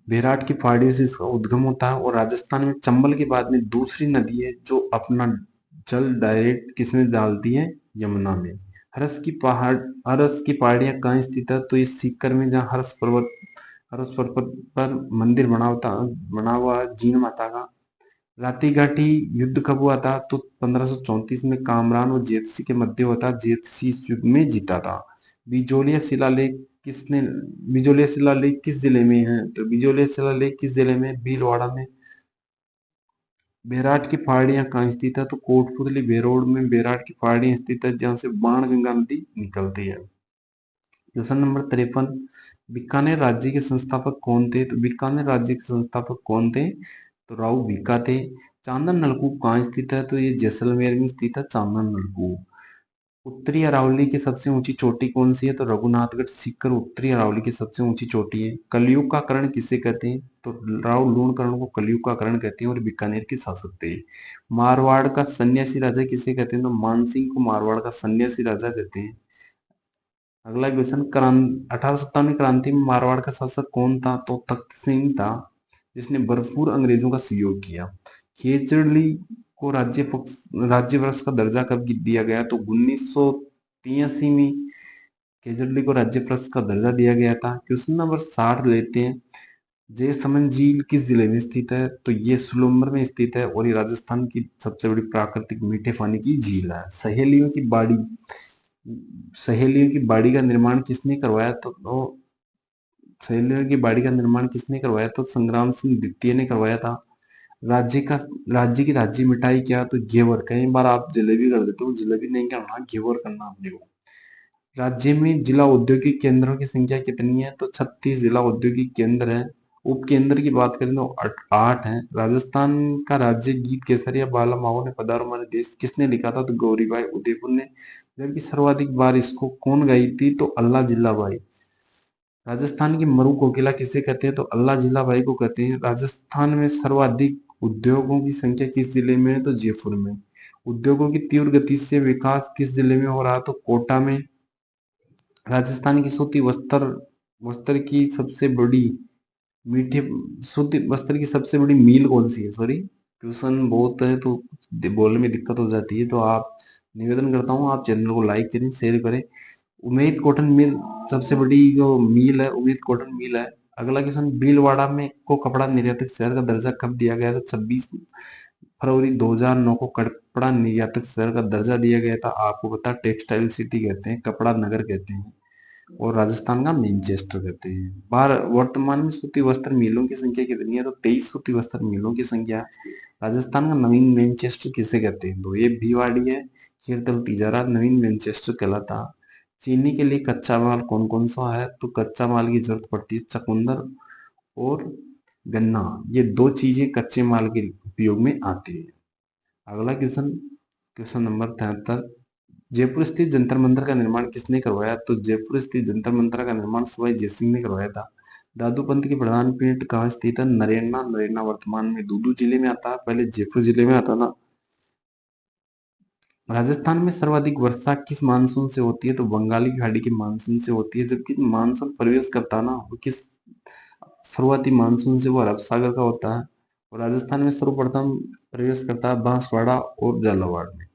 बेराट की पहाड़ियों से इसका उद्गम होता है, और राजस्थान में चंबल के बाद में दूसरी नदी है जो अपना जल डायरेक्ट किसमें डालती है? यमुना में। हरस की पहाड़ियां कहाँ स्थित है? तो इस सीकर में, जहाँ हरस पर्वत पर मंदिर बना हुआ है जीण माता का। राती घाटी युद्ध कब हुआ था? तो 1534 में कामरान और जेतसी के मध्य हुआ था। जेतसी इस युद्ध में जीता था। बिजोलिया शिलालेख किसने बिजोलिया शिलालेख किस जिले में है? तो बिजोलिया शिलालेख किस जिले में? भीलवाड़ा में। बेराट की पहाड़ियां कहाँ स्थित है? तो कोटपुतली बेरोड में बेराट की पहाड़ियां स्थित है, जहाँ से बाणगंगा नदी निकलती है। क्वेश्चन नंबर 53, बीकानेर राज्य के संस्थापक कौन थे? तो बीकानेर राज्य के संस्थापक कौन थे? तो राव बीका थे। चांदन नलकूप कहाँ स्थित है? तो ये जैसलमेर में स्थित है चांदन नलकूप। उत्तरी अरावली की सबसे ऊंची चोटी कौन सी है? तो रघुनाथगढ़ सीकर उत्तरी अरावली की सबसे ऊंची चोटी है। कलयुग का कर्ण किसे कहते हैं? तो राव लूणकर्ण को कलयुग का कर्ण कहते हैं, और बीकानेर के शासक थे। मारवाड़ का सन्यासी राजा किसे कहते हैं? तो मानसिंह को मारवाड़ का सन्यासी राजा कहते हैं। अगला क्वेश्चन, 1857 की क्रांति में मारवाड़ का शासक कौन था? तो तख्त सिंह था, जिसने भरपूर अंग्रेजों का सहयोग किया। खेचड़ी को राज्य वृक्ष का दर्जा कब दिया गया? तो 1983 में खेचड़ी को राज्य वृक्ष का दर्जा दिया गया था। क्वेश्चन नंबर 60 लेते हैं, जयसमंद झील किस जिले में स्थित है? तो ये सुलंबर में स्थित है, और ये राजस्थान की सबसे बड़ी प्राकृतिक मीठे पानी की झील है। सहेलियों की बाड़ी का निर्माण किसने करवाया? तो सहेलियों की बाड़ी का निर्माण किसने करवाया? तो संग्राम सिंह द्वितीय ने करवाया था। राज्य का राज्य की राज्य मिठाई क्या? तो घेवर। कई बार आप जलेबी कर देते हो, जलेबी नहीं करना, घेवर करना अपने को। राज्य में जिला औद्योगिक केंद्रों की संख्या कितनी है? तो 36 जिला औद्योगिक केंद्र है। उप केंद्र की बात करें तो 8 है। राजस्थान का राज्य गीत केसरिया बाला माओ ने पधारो हमारे देश किसने लिखा था? तो गौरीबाई उदयपुर ने। जबकि सर्वाधिक बार इसको कौन गाई थी? तो अल्लाह जिल्लाबाई। राजस्थान की मरु कोकिला किसे कहते हैं? तो अल्लाह जिल्लाबाई को कहते हैं। राजस्थान में सर्वाधिक उद्योगों की संख्या किस जिले में है? तो जयपुर में। उद्योगों की तीव्र गति से विकास किस जिले में हो रहा? तो कोटा में। राजस्थान की सूती वस्त्र की सबसे बड़ी मीठे सूती वस्त्र की सबसे बड़ी मिल कौन सी है? सॉरी, क्वेश्चन बहुत है तो बोलने में दिक्कत हो जाती है, तो आप निवेदन करता हूँ आप चैनल को लाइक करें, शेयर करें। उम्मीद कॉटन मिल सबसे बड़ी जो मिल है, उम्मीद कॉटन मिल है। अगला क्वेश्चन, भीलवाड़ा में को कपड़ा निर्यातक शहर का दर्जा कब दिया गया? तो 26 फरवरी 2009 को कपड़ा निर्यातक शहर का दर्जा दिया गया था। आपको पता, टेक्सटाइल सिटी कहते हैं, कपड़ा नगर कहते हैं, और राजस्थान का मैनचेस्टर कहते हैं। वर्तमान में सूती वस्त्र मिलों की संख्या कितनी है? तो 23 सूती वस्त्र मिलों की संख्या है। राजस्थान का नवीन मैनचेस्टर किसे कहते हैं? तो ये भिवाड़ी है, खेरतल तिजारा नवीन मैनचेस्टर कहलाता। चीनी के लिए कच्चा माल कौन कौन सा है? तो कच्चा माल की जरूरत पड़ती है चकुंदर और गन्ना, ये दो चीजें कच्चे माल के उपयोग में आती है। अगला क्वेश्चन, क्वेश्चन नंबर 73, जयपुर स्थित जंतर मंतर का निर्माण किसने करवाया? तो जयपुर स्थित जंतर मंतर का निर्माण सवाई जयसिंह ने करवाया था। दादू पंत की प्रधान पीठ कहाँ स्थित है? नरेला। नरेला वर्तमान में दूदू जिले में आता है, पहले जयपुर जिले में आता था। राजस्थान में सर्वाधिक वर्षा किस मानसून से होती है? तो बंगाली की खाड़ी के मानसून से होती है। जबकि मानसून प्रवेश करता है ना, वो किस शुरुआती मानसून से? वो अरब सागर का होता है। और राजस्थान में सर्वप्रथम प्रवेश करता है बांसवाड़ा और झालावाड़ में।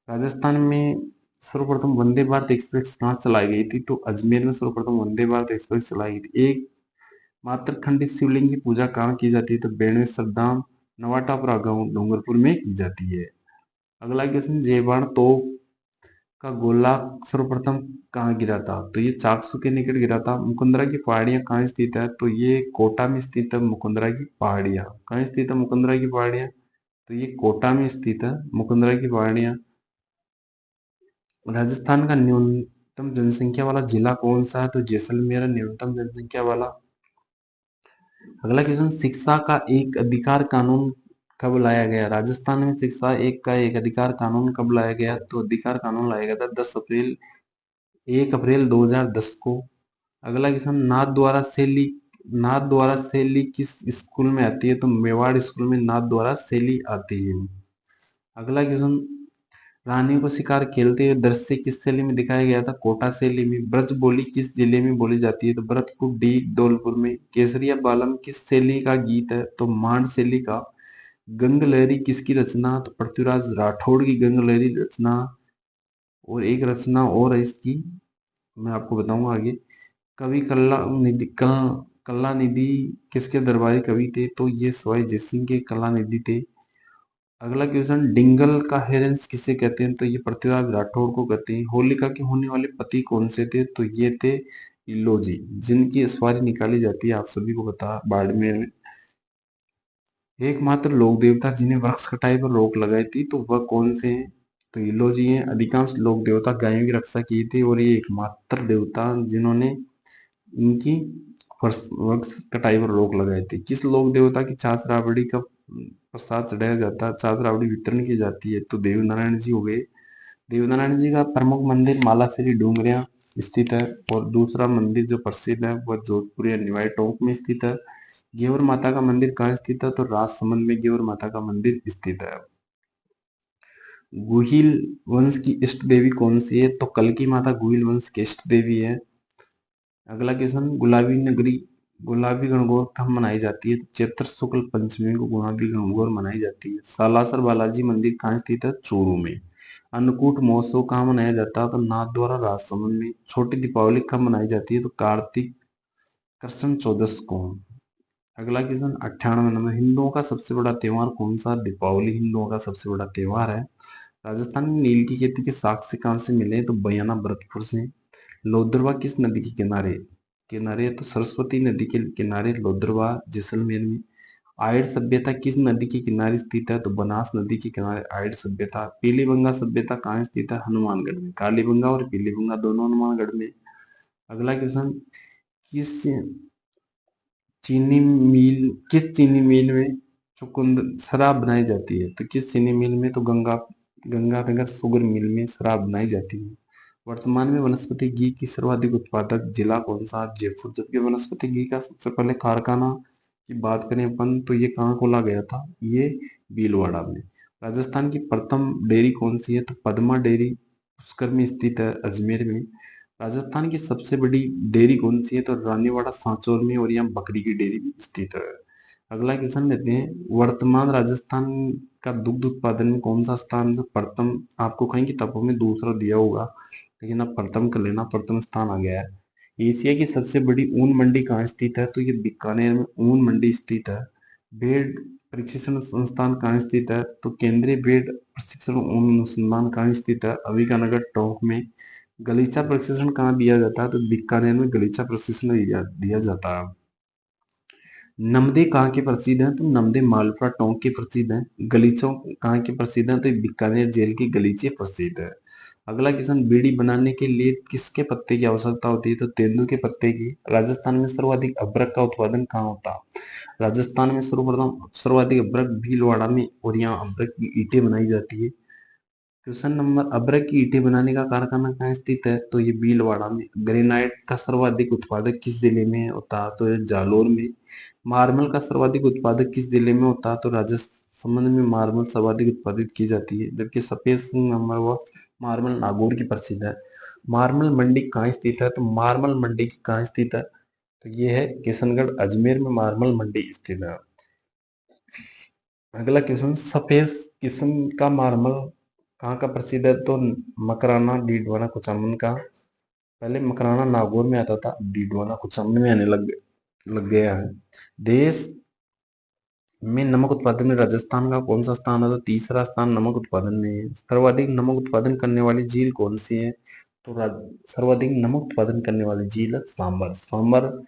राजस्थान में सर्वप्रथम वंदे भारत एक्सप्रेस कहाँ चलाई गई थी? तो अजमेर में सर्वप्रथम वंदे भारत एक्सप्रेस चलाई गई थी। एक मात्र खंडित शिवलिंग की पूजा कहाँ की जाती है? तो बेणेश्वर धाम, नवाटापुरा गांव, डूंगरपुर में की जाती है। अगला क्वेश्चन, जयबाण तोप का गोला सर्वप्रथम कहाँ गिरा था? तो ये चाकसू के निकट गिरा था। मुकुंदरा की पहाड़ियां कहाँ स्थित है? तो ये कोटा में स्थित है। मुकुंदरा की पहाड़ियां कहाँ स्थित है? मुकुंदरा की पहाड़ियां, तो ये कोटा में स्थित है मुकुंदरा की पहाड़ियां। राजस्थान का न्यूनतम जनसंख्या वाला जिला कौन सा है? तो जैसलमेर न्यूनतम जनसंख्या वाला। अगला क्वेश्चन, शिक्षा का एक अधिकार कानून कब लाया गया? राजस्थान में शिक्षा एक का एक अधिकार कानून कब लाया गया? तो अधिकार कानून लाया गया था 1 अप्रैल 2010 को। अगला क्वेश्चन, नाथ द्वारा शैली किस स्कूल में आती है? तो मेवाड़ स्कूल में नाथ द्वारा शैली आती है। अगला क्वेश्चन, रानियों को शिकार खेलते हुए दृश्य किस शैली में दिखाया गया था? कोटा शैली में। ब्रज बोली किस जिले में बोली जाती है? तो भरतपुर, डीग, धौलपुर में। केसरिया बालम किस शैली का गीत है? तो मांड शैली का। गंग लहरी किसकी रचना? तो पृथ्वीराज राठौड़ की गंग लहरी रचना। और एक रचना और है इसकी, मैं आपको बताऊंगा आगे। कवि कल्ला निधि किसके दरबारी कवि थे? तो ये सवाई जयसिंह के कल्ला निधि थे। अगला क्वेश्चन, डिंगल का हेरेंस किसे कहते हैं? तो ये पृथ्वीराज राठौड़ को कहते हैं। होलिका के होने वाले पति कौन से थे? तो ये थे इलोजी, जिनकी सवारी निकाली जाती है, आप सभी को पता, बाड़मेर में। एकमात्र लोक देवता जिन्हें वृक्ष कटाई पर रोक लगाई थी, तो वह कौन से हैं? तो इलोजी हैं। अधिकांश लोक देवता गायों की रक्षा की थी, और ये एकमात्र देवता जिन्होंने इनकी वृक्ष कटाई पर रोक लगाई थी। किस लोक देवता की छाछ राबड़ी का प्रसाद चढ़ाया जाता है, छाछ राबड़ी वितरण की जाती है? तो देव नारायण जी हो गए। देव नारायण जी का प्रमुख मंदिर मालाश्री डूंगरिया स्थित है, और दूसरा मंदिर जो प्रसिद्ध है वह जोधपुर या निवाई टोंक में स्थित है। गेवर माता का मंदिर कहाँ स्थित है? तो राजसमंद में गेवर माता का मंदिर स्थित है। गुहिल वंश की इष्ट देवी कौन सी है? तो कल्की माता गुहिल वंश की इष्ट देवी है। अगला क्वेश्चन, गुलाबी नगरी गुलाबी गणगौर कब मनाई जाती है? तो चैत्र शुक्ल पंचमी को गुलाबी गणगौर मनाई जाती है। सालासर बालाजी मंदिर कहाँ स्थित है? चूरू में। अन्नकूट महोत्सव कहाँ मनाया जाता है? तो नाथद्वारा राजसमंद में। छोटी दीपावली कब मनाई जाती है? तो कार्तिक कृष्ण चौदस को। अगला क्वेश्चन, 98 नंबर, हिंदुओं का सबसे बड़ा त्योहार कौन सा? दीपावली हिंदुओं का सबसे बड़ा त्योहार है। राजस्थान में नील की खेती के साक्ष्य कहाँ से मिले? तो बयाना भरतपुर से। लोदरवा किस नदी के किनारे किनारे है? तो सरस्वती नदी के किनारे लोदरवा, जैसलमेर में। आयड सभ्यता किस नदी के किनारे स्थित है? तो बनास नदी के किनारे आयड सभ्यता। पीलीबंगा सभ्यता कहाँ स्थित है? हनुमानगढ़ में। कालीबंगा और पीलीबंगा दोनों हनुमानगढ़ में। अगला क्वेश्चन, किस किस चीनी मिल में चुकुंद शराब बनाई जाती है? तो किस चीनी मिल में? तो गंगानगर शुगर मिल में शराब बनाई जाती है। वर्तमान में वनस्पति घी की सर्वाधिक उत्पादक जिला कौन सा? जयपुर। जबकि वनस्पति घी का सबसे पहले कारखाना की बात करें अपन, तो ये कहाँ खोला गया था? ये भीलवाड़ा में। राजस्थान की प्रथम डेयरी कौन सी है? तो पद्मा डेयरी पुष्कर में स्थित है, अजमेर में। राजस्थान की सबसे बड़ी डेयरी कौन सी है? तो रानीवाड़ा सांचौर में, और यहाँ बकरी की डेयरी भी स्थित है। अगला क्वेश्चन लेते हैं, वर्तमान राजस्थान का दुग्ध उत्पादन में कौन सा स्थान जो प्रथम, आपको कहीं किताबों में दूसरा दिया होगा लेकिन आप प्रथम कर लेना, प्रथम स्थान आ गया है। एशिया की सबसे बड़ी ऊन मंडी कहाँ स्थित है, तो ये बीकानेर में ऊन मंडी स्थित है। भेड़ प्रशिक्षण संस्थान कहाँ स्थित है, तो केंद्रीय भेड़ प्रशिक्षण ऊन अनुसंधान कहाँ स्थित है, अविकानगर टोंक में। गलीचा प्रशिक्षण कहाँ दिया जाता है, तो बीकानेर में गलीचा प्रशिक्षण दिया जाता है। नमदे कहाँ के प्रसिद्ध हैं, तो नमदे मालपुरा टोंक के प्रसिद्ध हैं। गलीचों कहाँ के प्रसिद्ध हैं, तो बीकानेर जेल के गलीचे प्रसिद्ध है। अगला क्वेश्चन, बीड़ी बनाने के लिए किसके पत्ते की आवश्यकता होती है, तो तेंदू के पत्ते की। राजस्थान में सर्वाधिक अदरक का उत्पादन कहाँ होता है, राजस्थान में सर्वप्रथम सर्वाधिक अदरक भीलवाड़ा में, और यहाँ अदरक की ईंटें बनाई जाती है। क्वेश्चन नंबर, अदरक की ईंटें बनाने का कारखाना कहाँ स्थित है, तो ये भीलवाड़ा में। ग्रेनाइट का सर्वाधिक उत्पादक किस जिले में होता है, तो ये जालोर में। मार्बल का सर्वाधिक उत्पादक किस जिले में होता है, तो राजस्थान में मार्बल सर्वाधिक उत्पादित की जाती है, जबकि सफेद नंबर व मार्बल नागौर की प्रसिद्ध है। मार्बल मंडी कहाँ स्थित है, तो मार्बल मंडी की कहाँ स्थित है, तो ये है किशनगढ़ अजमेर में मार्बल मंडी स्थित है। अगला क्वेश्चन, सफेद किस्म का मार्बल कहाँ का प्रसिद्ध है, तो मकराना डीडवाना कुचामन का। पहले मकराना नागौर में आता था, डीडवाना कुचामन में आने लग गया है। देश में नमक उत्पादन में राजस्थान का कौन सा स्थान है, तो तीसरा स्थान नमक उत्पादन में है। सर्वाधिक नमक उत्पादन करने वाली झील कौन सी है, तो सर्वाधिक नमक उत्पादन करने वाली झील है सांबर। सांबर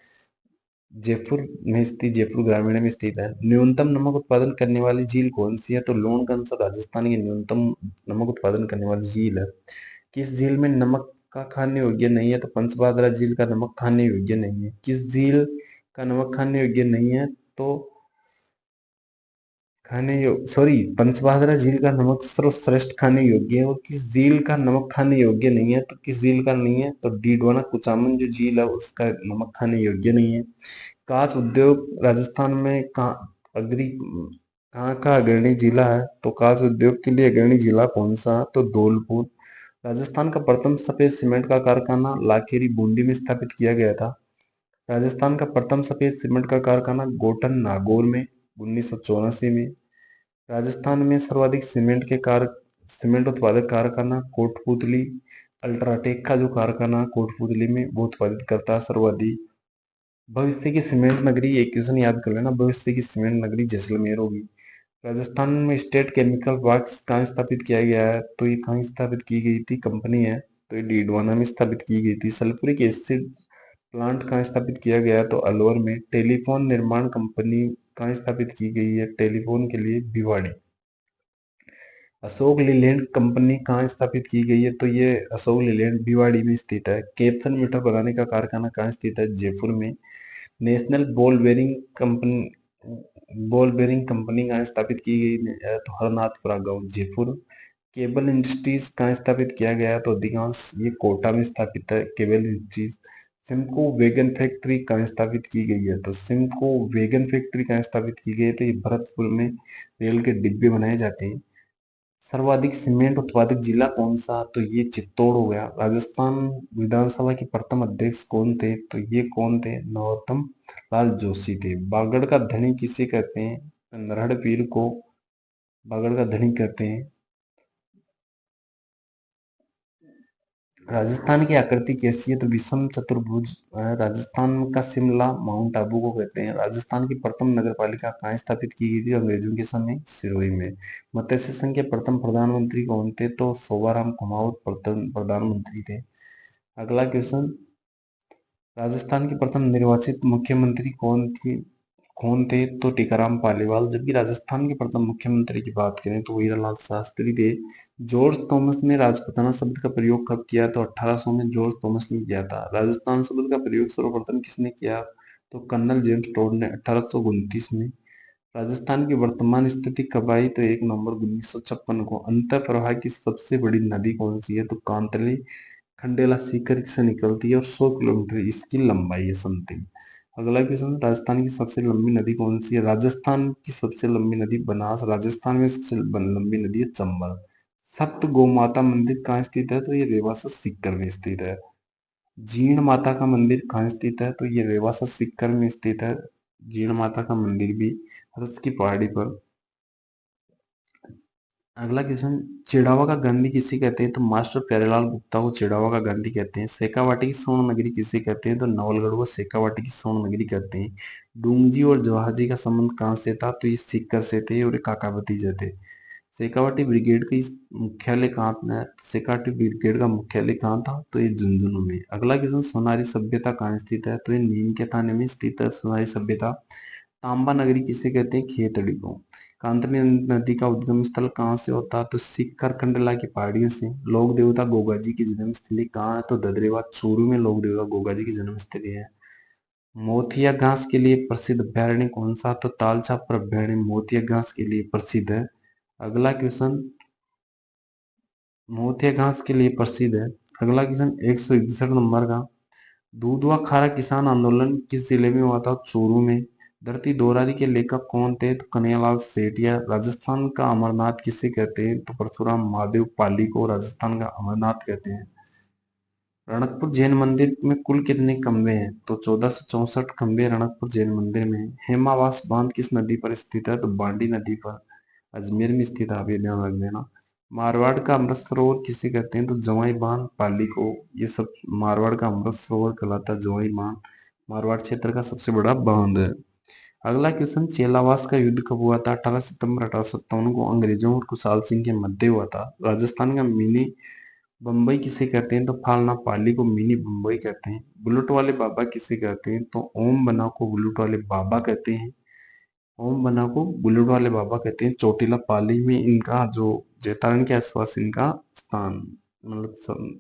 जयपुर में स्थित, जयपुर ग्रामीण में स्थित है। न्यूनतम नमक उत्पादन करने वाली झील कौन सी है, तो लोनगंज राजस्थान की न्यूनतम नमक उत्पादन करने वाली झील है। किस झील में नमक का खाने योग्य नहीं है, तो पंचभाद्रा झील का नमक खाने योग्य नहीं है। किस झील का नमक खाने योग्य नहीं है, तो पंचभाद्रा झील का नमक सर्वश्रेष्ठ खाने योग्य है। और किस झील का नमक खाने योग्य नहीं है, तो किस झील का नहीं है, तो डीडवाना कुचामन जो झील है उसका नमक खाने योग्य नहीं है। कांच उद्योग राजस्थान में कहाँ का अग्रणी जिला है, तो कांच उद्योग के लिए अग्रणी जिला कौन सा है, तो धौलपुर। राजस्थान का प्रथम सफेद सीमेंट का कारखाना लाखेरी बूंदी में स्थापित किया गया था। राजस्थान का प्रथम सफेद सीमेंट का कारखाना गोठन नागौर में 1984 में। राजस्थान में सर्वाधिक सीमेंट उत्पादक कारखाना कोटपुतली, अल्ट्राटेक का जो कारखाना कोटपुतली में वो उत्पादित करता है सर्वाधिक। भविष्य की सीमेंट नगरी, एक क्वेश्चन याद कर लेना, भविष्य की सीमेंट नगरी जैसलमेर होगी। राजस्थान में स्टेट केमिकल वर्क्स कहाँ स्थापित किया गया है, तो ये कहाँ स्थापित की गई थी, कंपनी है तो ये डीडवाना में स्थापित की गई थी। सल्फ्यूरिक एसिड प्लांट कहाँ स्थापित किया गया है, तो अलवर में। टेलीफोन निर्माण कंपनी कहाँ स्थापित की गई है, टेलीफोन के लिए भिवाड़ी। अशोक लीलैंड कंपनी कहाँ स्थापित की गई है, तो ये अशोक लीलैंड भिवाड़ी में स्थित है। कैप्सन मीटर बनाने का कारखाना कहाँ स्थित है, जयपुर में। नेशनल बॉल बेरिंग कंपनी कहाँ स्थापित की गई है, तो हरनाथपुरा गांव जयपुर। केबल इंडस्ट्रीज कहाँ स्थापित किया गया है, तो अधिकांश ये कोटा में स्थापित है केबल इंडस्ट्रीज। सिम्को वैगन फैक्ट्री कहाँ स्थापित की गई है, तो सिम्को वैगन फैक्ट्री कहाँ स्थापित की गई है, तो ये भरतपुर में रेल के डिब्बे बनाए जाते हैं। सर्वाधिक सीमेंट उत्पादक जिला कौन सा, तो ये चित्तौड़ हो गया। राजस्थान विधानसभा के प्रथम अध्यक्ष कौन थे, तो ये कौन थे, नरोत्तम लाल जोशी थे। बागड़ का धनी किसे कहते हैं, तो नरहड़ पीर को बागड़ का धनी कहते हैं। राजस्थान की आकृति कैसी है, तो विषम चतुर्भुज है। राजस्थान का शिमला माउंट आबू को कहते हैं। राजस्थान की प्रथम नगर पालिका कहाँ स्थापित की गई थी, अंग्रेजों के समय सिरोही में। मत्स्य संघ के प्रथम प्रधानमंत्री कौन थे, तो शोभाराम कुमावत प्रथम प्रधानमंत्री थे। अगला क्वेश्चन, राजस्थान के प्रथम निर्वाचित मुख्यमंत्री कौन थे, तो टीकाराम पालीवाल। जबकि राजस्थान के प्रथम मुख्यमंत्री की बात करें तो हीरालाल शास्त्री थे। जॉर्ज थॉमस ने राजपूताना शब्द का प्रयोग कब किया, तो 1800 में जॉर्ज थॉमस ने किया था। राजस्थान शब्द का प्रयोग सर्वप्रथम किसने किया, तो कर्नल जेम्स टोड ने 1829 में। राजस्थान की वर्तमान स्थिति कब आई, तो 1 नवंबर 1956 को। अंतर प्रवाह की सबसे बड़ी नदी कौन सी है, तो कांतली खंडेला सीकर से निकलती है और 100 किलोमीटर इसकी लंबाई है समथिंग। अगला क्वेश्चन, राजस्थान की सबसे लंबी नदी कौन सी है। राजस्थान की सबसे लंबी नदी बनास। राजस्थान में सबसे लंबी नदी है चंबल। सप्त गौ माता मंदिर कहाँ स्थित है, तो ये रेवासा सीकर में स्थित है। जीण माता का मंदिर कहाँ स्थित है, तो ये रेवासा सीकर में स्थित है। जीण माता का मंदिर भी रस की पहाड़ी पर। अगला क्वेश्चन, चिड़ावा का गांधी किसे कहते हैं? तो मास्टर प्यारेलाल गुप्ता को चिड़ावा का गांधी कहते हैं। शेखावाटी की स्वर्ण नगरी किसे कहते हैं? तो नवलगढ़ को शेखावाटी की स्वर्ण नगरी कहते हैं। डूंगजी और जवाहर जी का संबंध कहाँ से था? तो ये सीकर से थे और ये काका भतीजे थे। शेखावाटी ब्रिगेड का मुख्यालय कहाँ था? शेखावाटी ब्रिगेड का मुख्यालय कहाँ था? तो ये झुंझुनू में। अगला क्वेश्चन, सोनारी सभ्यता कहाँ स्थित है? तो ये नीम के थाने में स्थित है सोनारी सभ्यता। तांबा नगरी किसे कहते हैं? खेतड़ी को। कांतनी नदी का उद्गम स्थल कहाँ से होता है? तो सिक्कर कंडला की पहाड़ियों से। लोक देवता गोगा जी की जन्म स्थली कहाँ है? तो ददरेवा चूरू में लोक देवता गोगा जी की जन्म स्थली है। मोतिया घास के लिए प्रसिद्ध अभ्यारण्य कौन सा? तो तालछापर अभ्यारण्य मोतिया घास के लिए प्रसिद्ध है। अगला क्वेश्चन, मोतिया घास के लिए प्रसिद्ध है। अगला क्वेश्चन 161 नंबर का, दूधवा खारा किसान आंदोलन किस जिले में हुआ था? चूरू में। धरती दोरारी के लेखक कौन थे? तो कन्हैयालाल सेठिया। राजस्थान का अमरनाथ किसे कहते हैं? तो परशुराम महादेव पाली को राजस्थान का अमरनाथ कहते हैं। रणकपुर जैन मंदिर में कुल कितने खंबे हैं? तो 1464 खंबे रणकपुर जैन मंदिर में। हेमावास बांध किस नदी पर स्थित है? तो बांडी नदी पर अजमेर में स्थित है, आप ये ध्यान रख देना। मारवाड़ का अमृत सरोवर किसे कहते हैं? तो जवाई बांध पाली को। ये सब मारवाड़ का अमृत सरोवर कहलाता है, जवाई बांध मारवाड़ क्षेत्र का सबसे बड़ा बांध है। अगला क्वेश्चन, चेलावास का युद्ध कब हुआ था? 18 सितंबर 1857 को अंग्रेजों और कुशाल सिंह के मध्य हुआ था। राजस्थान का मिनी बम्बई किसे कहते हैं? तो फालना पाली को मिनी बम्बई कहते हैं। बुलेट वाले बाबा किसे कहते हैं? तो ओम बना को बुलेट वाले बाबा कहते हैं। ओम बना को बुलेट वाले बाबा कहते हैं। चोटीला पाली में इनका जो जैतारण के आसपास इनका स्थान मतलब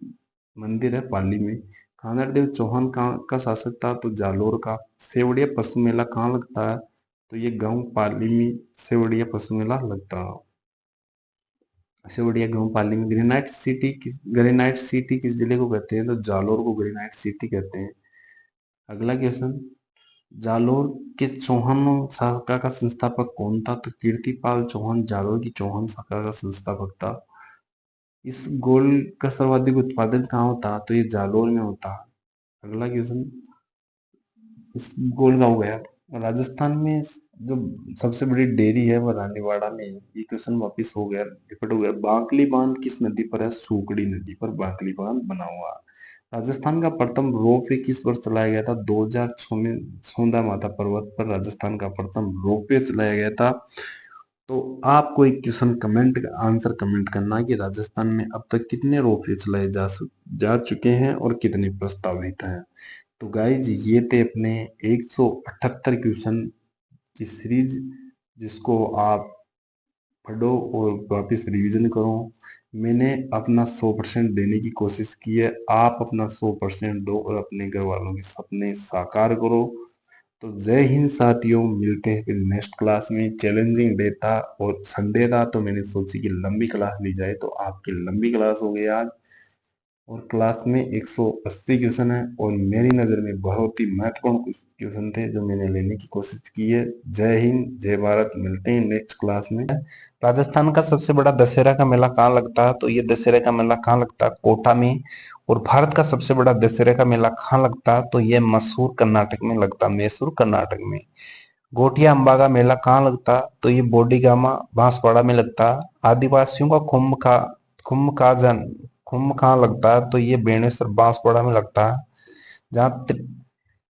मंदिर है पाली में। कानड़ देव चौहान कहाँ का शासक था? तो जालोर का। सेवड़िया पशु मेला कहाँ लगता है? तो ये गांव पाली में सेवड़िया पशु मेला लगता है। सेवड़िया गांव पाली में। ग्रेनाइट सिटी किस जिले को कहते हैं? तो जालोर को ग्रेनाइट सिटी कहते हैं। अगला क्वेश्चन, जालोर के चौहान शाखा का संस्थापक कौन था? तो कीर्तिपाल चौहान जालोर की चौहान शाखा का संस्थापक था। इस गोल का सर्वाधिक उत्पादन कहाँ होता? तो ये जालोर में होता। अगला क्वेश्चन, इस गोल का हो गया। राजस्थान में जो सबसे बड़ी डेयरी है वो रानीवाड़ा में है। ये क्वेश्चन वापिस हो गया, रिपीट हो गया। बांकली बांध किस नदी पर है? सूकड़ी नदी पर बांकली बांध बना हुआ। राजस्थान का प्रथम रोपवे किस वर्ष चलाया गया था? 2006 में सौंदा माता पर्वत पर राजस्थान का प्रथम रोपवे चलाया गया था। तो आपको एक क्वेश्चन कमेंट आंसर कमेंट करना कि राजस्थान में अब तक कितने रोपवे चलाए जा चुके हैं और कितने प्रस्तावित हैं। तो गाइज ये थे अपने 178 क्वेश्चन की सीरीज, जिसको आप पढ़ो और वापस रिवीजन करो। मैंने अपना 100% देने की कोशिश की है, आप अपना 100% दो और अपने घर वालों के सपने साकार करो। तो जय हिंद साथियों, मिलते हैं फिर नेक्स्ट क्लास में। चैलेंजिंग डे था और संडे था तो मैंने सोची कि लंबी क्लास ली जाए, तो आपकी लंबी क्लास हो गई आज। और क्लास में 180 क्वेश्चन है और मेरी नज़र में बहुत ही महत्वपूर्ण क्वेश्चन थे जो मैंने लेने की कोशिश की है। जय हिंद, जय भारत, मिलते हैं नेक्स्ट क्लास में। राजस्थान का सबसे बड़ा दशहरा का मेला कहाँ लगता है? तो ये दशहरे का मेला कहाँ लगता है? कोटा में। और भारत का सबसे बड़ा दशहरे का मेला कहाँ लगता है? तो ये मैसूर कर्नाटक में लगता है, मैसूर कर्नाटक में। गोटिया अम्बा का मेला कहाँ लगता है? तो ये बोडीगामा बांसवाड़ा में लगता है। आदिवासियों का कुंभ का जन कुंभ कहाँ लगता है? तो ये बेणेश्वर बांसवाड़ा में लगता है, जहाँ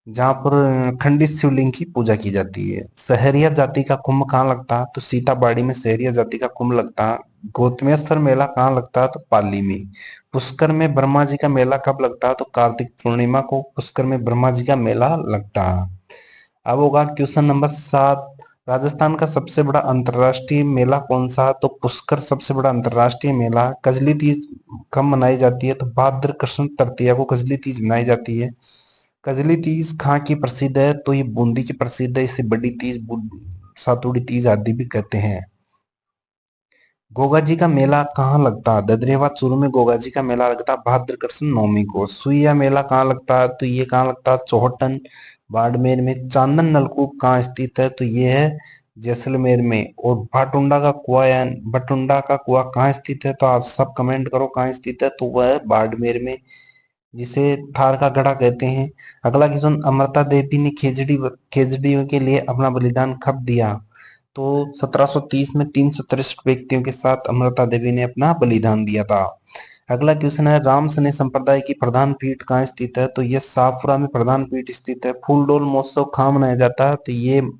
जहाँ पर खंडित शिवलिंग की पूजा की जाती है। सहरिया जाति का कुंभ कहाँ लगता है? तो सीताबाड़ी में सहरिया जाति का कुंभ लगता है। गौतमेश्वर मेला कहाँ लगता है? तो पाली में। पुष्कर में ब्रह्मा जी का मेला कब लगता है? तो कार्तिक पूर्णिमा को पुष्कर में ब्रह्मा जी का मेला लगता है। अब होगा क्वेश्चन नंबर 7, राजस्थान का सबसे बड़ा अंतर्राष्ट्रीय मेला कौन सा है? तो पुष्कर सबसे बड़ा अंतर्राष्ट्रीय मेला है। कजली तीज कब मनाई जाती है? तो भाद्र कृष्ण तृतीया को कजली तीज मनाई जाती है। कजली तीज कहाँ की प्रसिद्ध है? तो ये बूंदी की प्रसिद्ध है। इसे बड़ी तीज, सातुड़ी तीज आदि भी कहते हैं। गोगा जी का मेला कहाँ लगता है? ददरेवा चूरू में गोगा जी का मेला लगता है भाद्र कृष्ण नवमी को। सुइया मेला कहाँ लगता है? तो ये कहाँ लगता है? चौहटन बाड़मेर में। चांदन नलकूप कहाँ स्थित है? तो ये है जैसलमेर में। और भटुंडा का कुआं कहाँ स्थित है? तो आप सब कमेंट करो कहाँ स्थित है, तो वह है बाड़मेर में। जिसे थार का गढ़ा कहते हैं। अगला क्वेश्चन, अमृता देवी ने खेजड़ी के लिए अपना बलिदान कब दिया? तो 1730 में 363 व्यक्तियों के साथ अमृता देवी ने अपना बलिदान दिया था। अगला क्वेश्चन है, रामसने संप्रदाय की प्रधान पीठ कहाँ स्थित है? तो ये शाहपुरा में प्रधान पीठ स्थित है। फूलडोल महोत्सव कहाँ मनाया जाता है? तो ये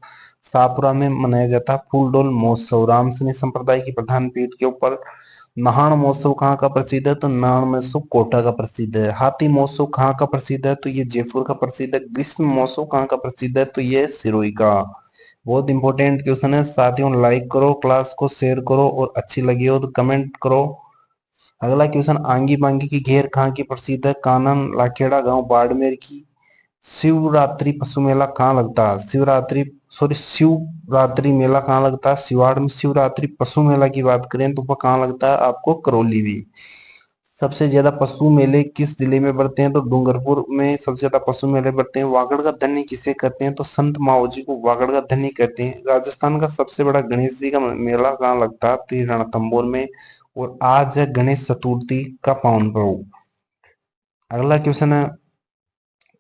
शाहपुरा में मनाया जाता है फूलडोल महोत्सव, रामसने संप्रदाय की प्रधान पीठ के ऊपर। नाहन महोत्सव कहाँ का प्रसिद्ध है? तो नाहन महोत्सव कोटा का प्रसिद्ध है। हाथी महोत्सव कहाँ का प्रसिद्ध है? तो ये जयपुर का प्रसिद्ध है। ग्रीष्म महोत्सव कहाँ का प्रसिद्ध है? तो ये सिरोही का। बहुत इंपॉर्टेंट क्वेश्चन है साथियों, लाइक करो, क्लास को शेयर करो और अच्छी लगी हो तो कमेंट करो। अगला क्वेश्चन, आंगी बांगी की घेर कहाँ की प्रसिद्ध है? कानन लाखेड़ा गांव बाड़मेर की। शिवरात्रि पशु मेला कहाँ लगता है? शिवरात्रि मेला कहाँ लगता है? सिवाड़ में। शिवरात्रि पशु मेला की बात करें तो वह कहाँ लगता है? आपको करौली में। सबसे ज्यादा पशु मेले किस जिले में बढ़ते हैं? तो डूंगरपुर में सबसे ज्यादा पशु मेले बढ़ते हैं। वागड़ का धनी किसे कहते हैं? तो संत माओजी को वागड़ का धनी कहते हैं। राजस्थान का सबसे बड़ा गणेश जी का मेला कहाँ लगता है? तो ये रणथंभौर में। और आज है गणेश चतुर्थी का पावन पर्व। अगला क्वेश्चन है,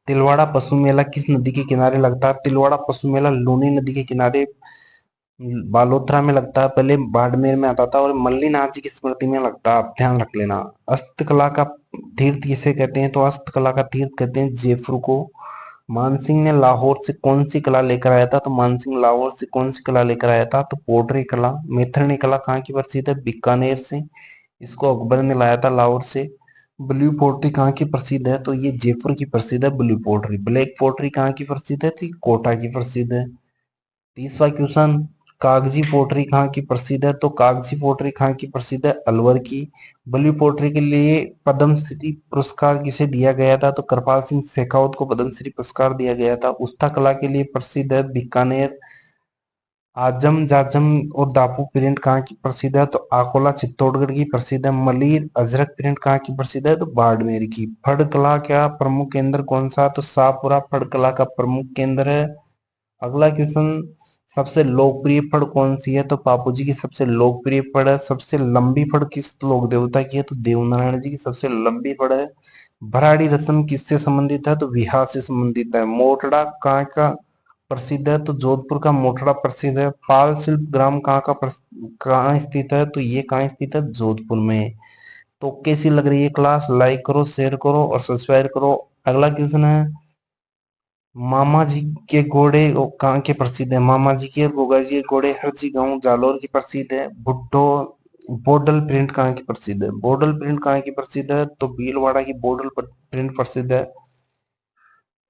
तिलवाड़ा पशु मेला किस नदी के किनारे लगता है? तिलवाड़ा पशु मेला लूनी नदी के किनारे बालोतरा में लगता है। पहले बाड़मेर में आता था और मल्लीनाथ जी की स्मृति में लगता है, आप ध्यान रख लेना। हस्तकला का तीर्थ किसे कहते हैं? तो हस्तकला का तीर्थ कहते हैं जयपुर को। मानसिंह ने लाहौर से कौन सी कला लेकर आया था? तो मानसिंह लाहौर से कौन सी कला लेकर आया था? तो पोटरी कला। मैथरनी कला कहाँ की प्रसिद्ध है? बीकानेर से। इसको अकबर ने लाया था लाहौर से। ब्लू पोट्री कहाँ की प्रसिद्ध है? तो ये जयपुर की प्रसिद्ध है ब्लू पोट्री। ब्लैक पोट्री कहाँ की प्रसिद्ध है? तो ये कोटा की प्रसिद्ध है। 30वां क्वेश्चन, कागजी पोट्री कहाँ की प्रसिद्ध है? तो कागजी पोट्री कहाँ की प्रसिद्ध है? अलवर की। ब्लू पोट्री के लिए पद्मश्री पुरस्कार किसे दिया गया था? तो कृपाल सिंह शेखावत को पद्मश्री पुरस्कार दिया गया था। उस्ता कला के लिए प्रसिद्ध है बीकानेर। आजम जाजम और दापू प्रिंट कहाँ की प्रसिद्ध है? तो अकोला चित्तौड़गढ़ की प्रसिद्ध है। मलिर अजरक प्रिंट कहाँ की प्रसिद्ध है? तो बाड़मेर की। फड़ कला का प्रमुख केंद्र कौन सा? तो शाहपुरा फड़ कला का प्रमुख केंद्र है। अगला क्वेश्चन, सबसे लोकप्रिय फड़ कौन सी है? तो बापू जी की सबसे लोकप्रिय फड़ है। सबसे लंबी फड़ किस लोक देवता की है? तो देवनारायण जी की सबसे लंबी फड़ है। भराड़ी रस्म किससे संबंधित है? तो बिहार से संबंधित है। मोटड़ा कहाँ का प्रसिद्ध है? तो जोधपुर का मोटड़ा प्रसिद्ध है। पाल शिल्प ग्राम कहाँ स्थित है? तो ये कहाँ स्थित है? जोधपुर में। तो कैसी लग रही है क्लास? लाइक करो, शेयर करो और सब्सक्राइब करो। अगला क्वेश्चन है, मामा जी के घोड़े कहाँ के प्रसिद्ध है? मामा जी के और गोगा जी के घोड़े हरजी गांव जालौर की प्रसिद्ध है। भुट्टो बोडल प्रिंट कहाँ की प्रसिद्ध है? बोडल प्रिंट कहाँ की प्रसिद्ध है? तो भीलवाड़ा की बोडल प्रिंट प्रसिद्ध है।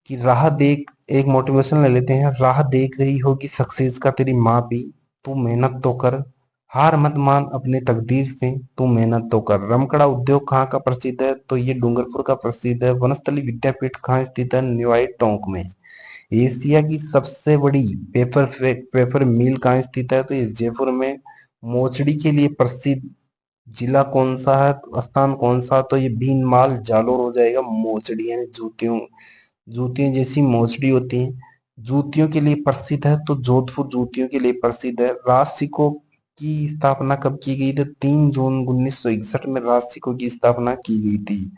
कि राह देख, एक मोटिवेशन ले लेते हैं। राह देख रही होगी सक्सेस का तेरी माँ भी, तू मेहनत तो कर, हार मत मान अपने तकदीर से, तू मेहनत तो कर। रमकड़ा उद्योग कहाँ का प्रसिद्ध है? तो ये डूंगरपुर का प्रसिद्ध है। वनस्थली विद्यापीठ कहाँ स्थित है? निवाई टोंक में। एशिया की सबसे बड़ी पेपर मिल कहाँ स्थित है? तो ये जयपुर में। मोचड़ी के लिए प्रसिद्ध जिला कौन सा है? स्थान कौन सा? तो ये भीनमाल जालोर हो जाएगा। मोचड़ी यानी जूतियों जूतियों जैसी मोचड़ी होती है। जूतियों के लिए प्रसिद्ध है तो जोधपुर जूतियों के लिए प्रसिद्ध है। राज सिक्कों की स्थापना कब की गई? तो 3 जून 1961 में राज सिक्कों की स्थापना की गई थी।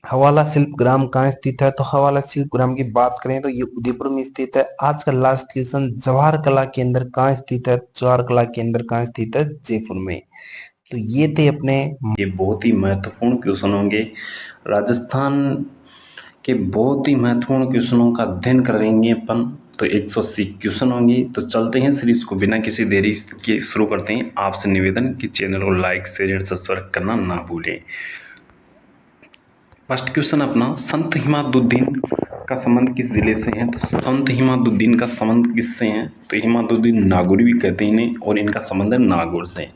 हवाला शिल्प ग्राम कहाँ स्थित है? तो हवाला शिल्प ग्राम की बात करें तो ये उदयपुर में स्थित है। आज का लास्ट क्वेश्चन, जवाहर कला केंद्र कहाँ स्थित है? जवाहर कला केंद्र कहाँ स्थित है? जयपुर में। तो ये थे अपने, ये बहुत ही महत्वपूर्ण क्वेश्चन होंगे। राजस्थान के बहुत ही महत्वपूर्ण क्वेश्चनों का अध्ययन करेंगे अपन। तो 180 क्वेश्चन होंगे। तो चलते हैं सीरीज को बिना किसी देरी के शुरू करते हैं। आपसे निवेदन कि चैनल को लाइक शेयर एंड सब्सक्राइब करना ना भूलें। फर्स्ट क्वेश्चन अपना, संत हिमादुद्दीन का संबंध किस जिले से है? तो संत हिमादुद्दीन का संबंध किससे है? तो हिमादुद्दीन नागौरी भी कहते हैं इन्हें और इनका संबंध है नागौर से।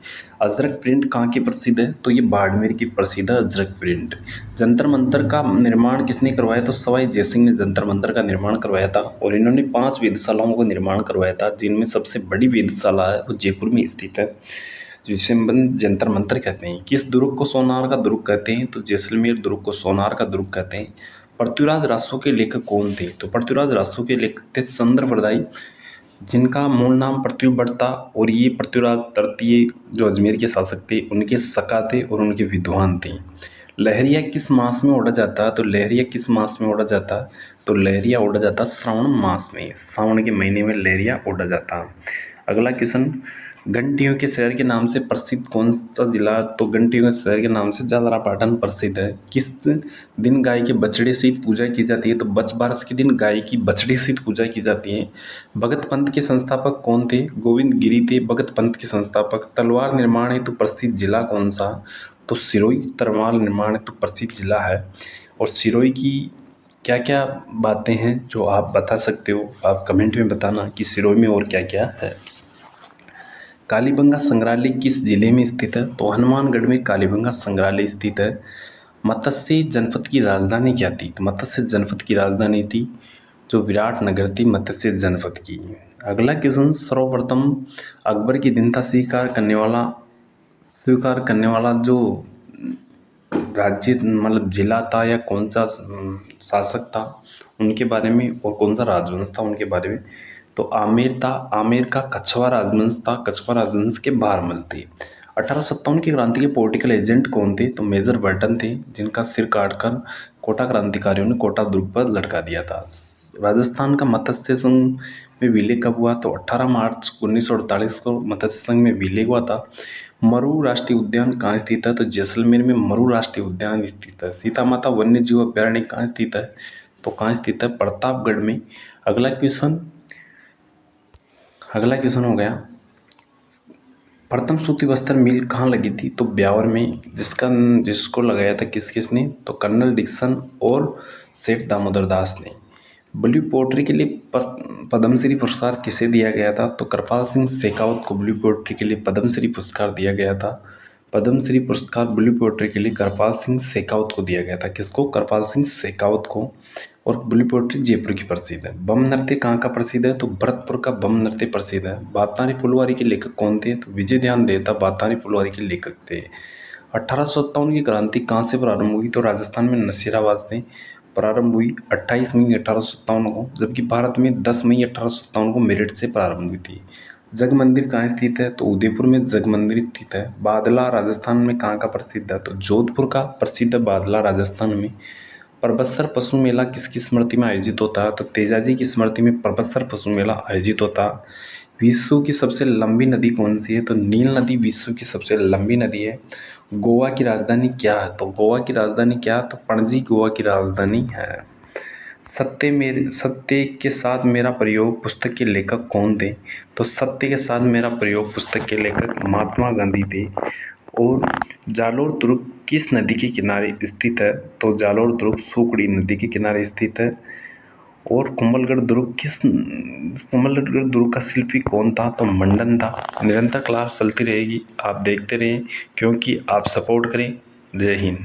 अजरक प्रिंट कहाँ की प्रसिद्ध है? तो ये बाड़मेर की प्रसिद्ध है अजरक प्रिंट। जंतर मंतर का निर्माण किसने करवाया? तो सवाई जयसिंह ने जंतर मंतर का निर्माण करवाया था और इन्होंने 5 वेधशालाओं का निर्माण करवाया था, जिनमें सबसे बड़ी वेधशाला है वो जयपुर में स्थित है, जिसे हम जंतर मंतर कहते हैं। किस दुर्ग को सोनार का दुर्ग कहते हैं? तो जैसलमेर दुर्ग को सोनार का दुर्ग कहते हैं। पृथ्वीराज रासो के लेखक कौन थे? तो पृथ्वीराज रासो के लेखक थे चंद्रप्रदायी, जिनका मूल नाम पृथ्वीबट था। और ये पृथ्वीराज तृतीय जो अजमेर के शासक थे उनके सखा थे और उनके विद्वान थे। लहरिया किस मास में ओढ़ा जाता? तो लहरिया किस मास में ओढ़ा जाता? तो लहरिया ओढ़ा जाता श्रावण मास में। सावन के महीने में लहरिया ओढ़ा जाता। अगला क्वेश्चन, घंटियों के शहर के नाम से प्रसिद्ध कौन सा जिला? तो घंटियों के शहर के नाम से जालरापाटन प्रसिद्ध है। किस दिन गाय के बछड़े से पूजा की जाती है? तो बछ बारस के दिन गाय की बछड़े से पूजा की जाती है। भगत पंथ के संस्थापक कौन थे? गोविंद गिरी थे भगत पंथ के संस्थापक। तलवार निर्माण हेतु प्रसिद्ध जिला कौन सा? तो सिरोही तलवार निर्माण हेतु प्रसिद्ध जिला है। और सिरोही की क्या क्या बातें हैं जो आप बता सकते हो? आप कमेंट में बताना कि सिरोही में और क्या क्या है। कालीबंगा संग्रहालय किस जिले में स्थित है? तो हनुमानगढ़ में कालीबंगा संग्रहालय स्थित है। मत्स्य जनपद की राजधानी क्या थी? तो मत्स्य जनपद की राजधानी थी जो विराटनगर थी मत्स्य जनपद की। अगला क्वेश्चन, सर्वप्रथम अकबर की दीनता स्वीकार करने वाला जो राज्य मतलब जिला था या कौन सा शासक था उनके बारे में, और कौन सा राजवंश था उनके बारे में। तो आमेर था। आमेर का कछवा राजवंश था। कछवा राजवंश के बारमल थे। 1857 की क्रांति के पॉलिटिकल एजेंट कौन थे? तो मेजर बर्टन थे, जिनका सिर काटकर कोटा क्रांतिकारियों ने कोटा दुर्ग पर लटका दिया था। राजस्थान का मत्स्य संघ में विलय कब हुआ? तो 18 मार्च 1948 को मत्स्य संघ में विलय हुआ था। मरु राष्ट्रीय उद्यान कहाँ स्थित है? तो जैसलमेर में मरु राष्ट्रीय उद्यान स्थित है। सीता माता वन्य जीव अभ्यारण्य कहाँ स्थित है? तो कहाँ स्थित है? प्रतापगढ़ में। अगला क्वेश्चन हो गया, प्रथम सूती वस्त्र मिल कहाँ लगी थी? तो ब्यावर में। जिसको लगाया था किसने? तो कर्नल डिक्सन और सेठ दामोदर दास ने। ब्लू पोट्री के लिए पद्मश्री पुरस्कार किसे दिया गया था? तो कृपाल सिंह शेखावत को ब्लू पोट्री के लिए पद्मश्री पुरस्कार दिया गया था। पद्मश्री पुरस्कार ब्लू पोट्री के लिए कृपाल सिंह शेखावत को दिया गया था। किसको? कृपाल सिंह शेखावत को। और ब्लू पोट्री जयपुर की प्रसिद्ध है। बम नृत्य कहाँ का प्रसिद्ध है? तो भरतपुर का बम नृत्य प्रसिद्ध है। बातारी फुलवारी के लेखक कौन थे? तो विजय ध्यान देवता बातारी फुलवारी के लेखक थे। 1857 की क्रांति कहाँ से प्रारंभ हुई? तो राजस्थान में नसीराबाद से प्रारंभ हुई 28 मई 1857 को, जबकि भारत में 10 मई 1857 को मेरठ से प्रारंभ हुई थी। जग मंदिर कहाँ स्थित है? तो उदयपुर में जग मंदिर स्थित है। बादला राजस्थान में कहाँ का प्रसिद्ध है? तो जोधपुर का प्रसिद्ध है बादला राजस्थान में। परबतसर पशु मेला किसकी स्मृति में आयोजित होता है? तो तेजाजी की स्मृति में परबतसर पशु मेला आयोजित होता है। विश्व की सबसे लंबी नदी कौन सी है? तो नील नदी विश्व की सबसे लंबी नदी है। गोवा की राजधानी क्या है? तो गोवा की राजधानी क्या है? तो पणजी गोवा की राजधानी है। सत्य के साथ मेरा प्रयोग पुस्तक के लेखक कौन थे? तो सत्य के साथ मेरा प्रयोग पुस्तक के लेखक महात्मा गांधी थे। और जालोर दुर्ग किस नदी के किनारे स्थित है? तो जालोर दुर्ग सुकड़ी नदी के किनारे स्थित है। और कुंभलगढ़ दुर्ग का शिल्पी कौन था? तो मंडन था। निरंतर क्लास चलती रहेगी, आप देखते रहें क्योंकि आप सपोर्ट करें। जय हिंद।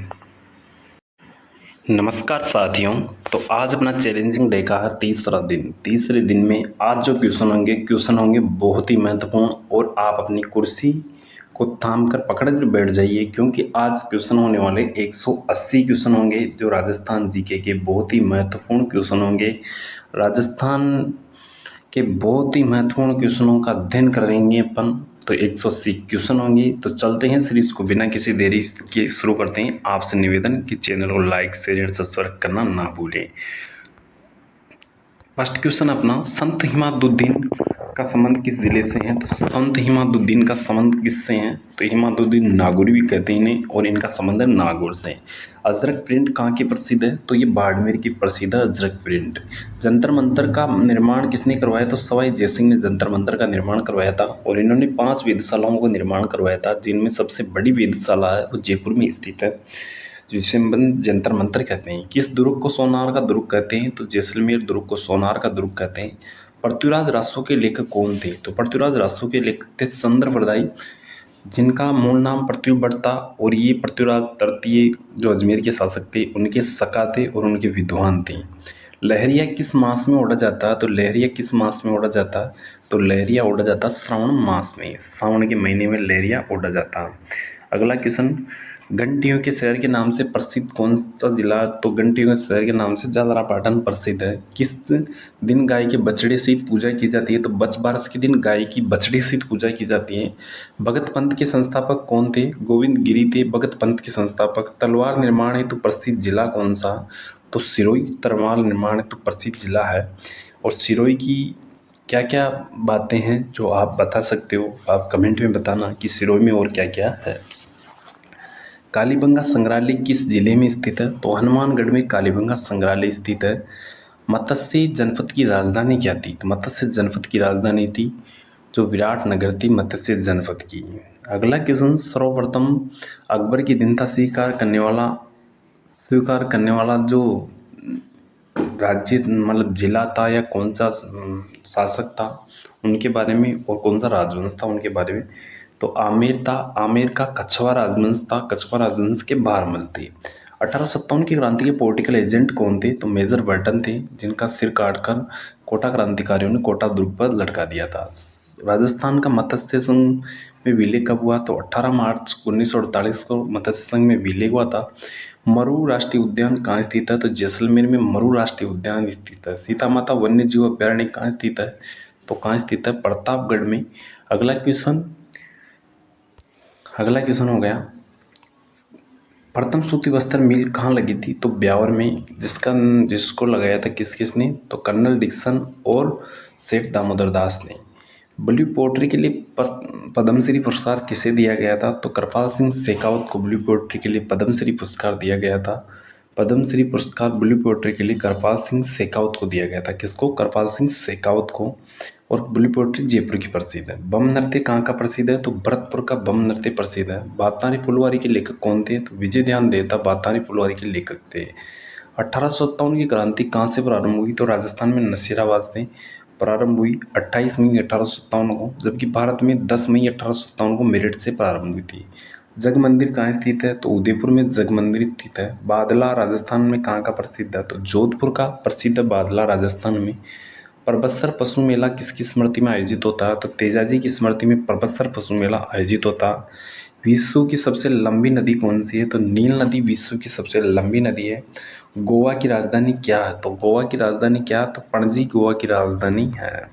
नमस्कार साथियों, तो आज अपना चैलेंजिंग डे का है तीसरा दिन। तीसरे दिन में आज जो क्वेश्चन होंगे बहुत ही महत्वपूर्ण, और आप अपनी कुर्सी को थाम कर पकड़ कर बैठ जाइए, क्योंकि आज क्वेश्चन होने वाले 180 क्वेश्चन होंगे जो राजस्थान जीके के बहुत ही महत्वपूर्ण क्वेश्चन होंगे। राजस्थान के बहुत ही महत्वपूर्ण क्वेश्चनों का अध्ययन करेंगे अपन। तो 180 क्वेश्चन होंगे। तो चलते हैं सीरीज को बिना किसी देरी के शुरू करते हैं। आपसे निवेदन कि चैनल को लाइक शेयर सब्सक्राइब करना ना भूलें। फर्स्ट क्वेश्चन अपना, संत हिमादुद्दीन का संबंध किस जिले से है? तो संत हिमादुद्दीन का संबंध किससे है? तो हिमादुद्दीन नागौरी भी कहते हैं इन्हें, और इनका संबंध है नागौर से। अजरक प्रिंट कहाँ की प्रसिद्ध है? तो ये बाड़मेर की प्रसिद्ध है अजरक प्रिंट। जंतर मंतर का निर्माण किसने करवाया? तो सवाई जयसिंह ने जंतर मंतर का निर्माण करवाया था, और इन्होंने 5 वेधशालाओं का निर्माण करवाया था, जिनमें सबसे बड़ी वेधशाला है वो जयपुर में स्थित है, जिसे जंतर मंतर कहते हैं। किस दुर्ग को सोनार का दुर्ग कहते हैं? तो जैसलमेर दुर्ग को सोनार का दुर्ग कहते हैं। पृथ्वीराज रासो के लेखक कौन थे? तो पृथ्वीराज रासो के लेखक थे चंद्रप्रदाई, जिनका मूल नाम पृथ्वीबट था, और ये पृथ्वीराज तृतीय जो अजमेर के शासक थे उनके सखा थे और उनके विद्वान थे। लहरिया किस मास में ओढ़ा जाता है? तो लहरिया किस मास में ओढ़ा जाता है? तो लहरिया ओढ़ा जाता श्रावण मास में। सावन के महीने में लहरिया ओढ़ा जाता। अगला क्वेश्चन, घंटियों के शहर के नाम से प्रसिद्ध कौन सा जिला है? तो घंटियों के शहर के नाम से जालरापाटन प्रसिद्ध है। किस दिन गाय के बछड़े से पूजा की जाती है? तो बछ बारस के दिन गाय की बछड़े से पूजा की जाती है। भगत पंथ के संस्थापक कौन थे? गोविंद गिरी थे भगत पंथ के संस्थापक। तलवार निर्माण हेतु प्रसिद्ध जिला कौन सा? तो सिरोही तलवार निर्माण हेतु प्रसिद्ध जिला है। और सिरोही की क्या क्या बातें हैं जो आप बता सकते हो? आप कमेंट में बताना कि सिरोही में और क्या क्या है। कालीबंगा संग्रहालय किस जिले में स्थित है? तो हनुमानगढ़ में कालीबंगा संग्रहालय स्थित है। मत्स्य जनपद की राजधानी क्या थी? तो मत्स्य जनपद की राजधानी थी जो विराटनगर थी मत्स्य जनपद की। अगला क्वेश्चन, सर्वप्रथम अकबर की दीनता स्वीकार करने वाला जो राज्य मतलब जिला था या कौन सा शासक था उनके बारे में, और कौन सा राजवंश था उनके बारे में। तो आमेर था। आमेर का कछवा राजवंश था। कछवा राजवंश के बारमल थे। 1857 की क्रांति के पॉलिटिकल एजेंट कौन थे? तो मेजर बर्टन थे जिनका सिर काटकर कोटा क्रांतिकारियों ने कोटा दुर्ग पर लटका दिया था। राजस्थान का मत्स्य संघ में विलय कब हुआ? तो 18 मार्च 1948 को मत्स्य संघ में विलय हुआ था। मरु राष्ट्रीय उद्यान कहाँ स्थित है? तो जैसलमेर में मरु राष्ट्रीय उद्यान स्थित है। सीता माता वन्य जीव अभ्यारण्य कहाँ स्थित है? तो कहाँ स्थित है? प्रतापगढ़ में। अगला क्वेश्चन हो गया, प्रथम सूती वस्त्र मिल कहाँ लगी थी? तो ब्यावर में। जिसको लगाया था किसने? तो कर्नल डिक्सन और सेठ दामोदर दास ने। ब्लू पोट्री के लिए पद्मश्री पुरस्कार किसे दिया गया था? तो कृपाल सिंह शेखावत को ब्लू पोट्री के लिए पद्मश्री पुरस्कार दिया गया था। पद्मश्री पुरस्कार ब्लू पोट्री के लिए कृपाल सिंह शेखावत को दिया गया था। किसको? कृपाल सिंह शेखावत को। और ब्लू पोट्री जयपुर की प्रसिद्ध है। बम नृत्य कहाँ का प्रसिद्ध है? तो भरतपुर का बम नृत्य प्रसिद्ध है। बातारी फुलवारी के लेखक कौन थे? तो विजय ध्यान देवता बातारी फुलवारी के लेखक थे। 1857 की क्रांति कहाँ से प्रारंभ हुई? तो राजस्थान में नसीराबाद से प्रारंभ हुई 28 मई 1857 को, जबकि भारत में 10 मई 1857 को मेरठ से प्रारंभ हुई थी। जग मंदिर कहाँ स्थित है? तो उदयपुर में जग मंदिर स्थित है। बादला राजस्थान में कहाँ का प्रसिद्ध है? तो जोधपुर का प्रसिद्ध बादला राजस्थान में। परबतसर पशु मेला किसकी स्मृति में आयोजित होता है? तो तेजाजी की स्मृति में परबतसर पशु मेला आयोजित होता है। विश्व की सबसे लंबी नदी कौन सी है? तो नील नदी विश्व की सबसे लंबी नदी है। गोवा की राजधानी क्या है? तो गोवा की राजधानी क्या है? तो पणजी गोवा की राजधानी है।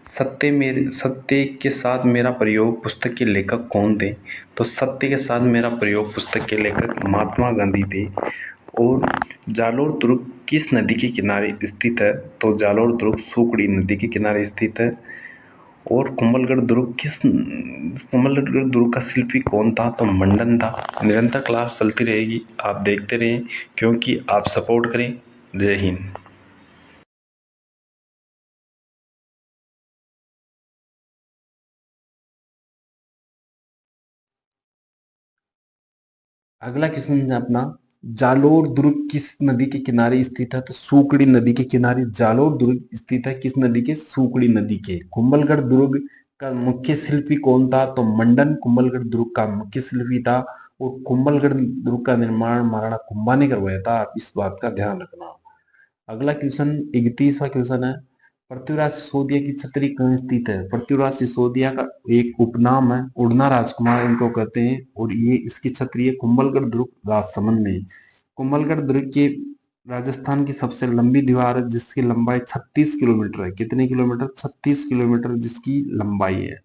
सत्य के साथ मेरा प्रयोग पुस्तक के लेखक कौन थे? तो सत्य के साथ मेरा प्रयोग पुस्तक के लेखक महात्मा गांधी थे। और जालोर दुर्ग किस नदी के किनारे स्थित है? तो जालोर दुर्ग सुकड़ी नदी के किनारे स्थित है। और कुंभलगढ़ दुर्ग का शिल्पी कौन था? तो मंडन था। निरंतर क्लास चलती रहेगी, आप देखते रहें क्योंकि आप सपोर्ट करें। जय हिंद। अगला क्वेश्चन है अपना, जालोर दुर्ग किस नदी के किनारे स्थित है? तो सूकड़ी नदी के किनारे जालोर दुर्ग स्थित है। किस नदी के? सूकड़ी नदी के। कुंभलगढ़ दुर्ग का मुख्य शिल्पी कौन था? तो मंडन कुंभलगढ़ दुर्ग का मुख्य शिल्पी था। और कुंभलगढ़ दुर्ग का निर्माण महाराणा कुंभा ने करवाया था, आप इस बात का ध्यान रखना। अगला क्वेश्चन 31वां क्वेश्चन है, पृथ्वीराज सिसोदिया की छतरी कहाँ स्थित है? पृथ्वीराज सिसोदिया का एक उपनाम है, उड़ना राजकुमार इनको कहते हैं। और ये इसकी छतरी है कुंभलगढ़ दुर्ग राजसमंद में। कुंभलगढ़ दुर्ग के राजस्थान की सबसे लंबी दीवार है जिसकी लंबाई 36 किलोमीटर है। कितने किलोमीटर? 36 किलोमीटर जिसकी लंबाई है।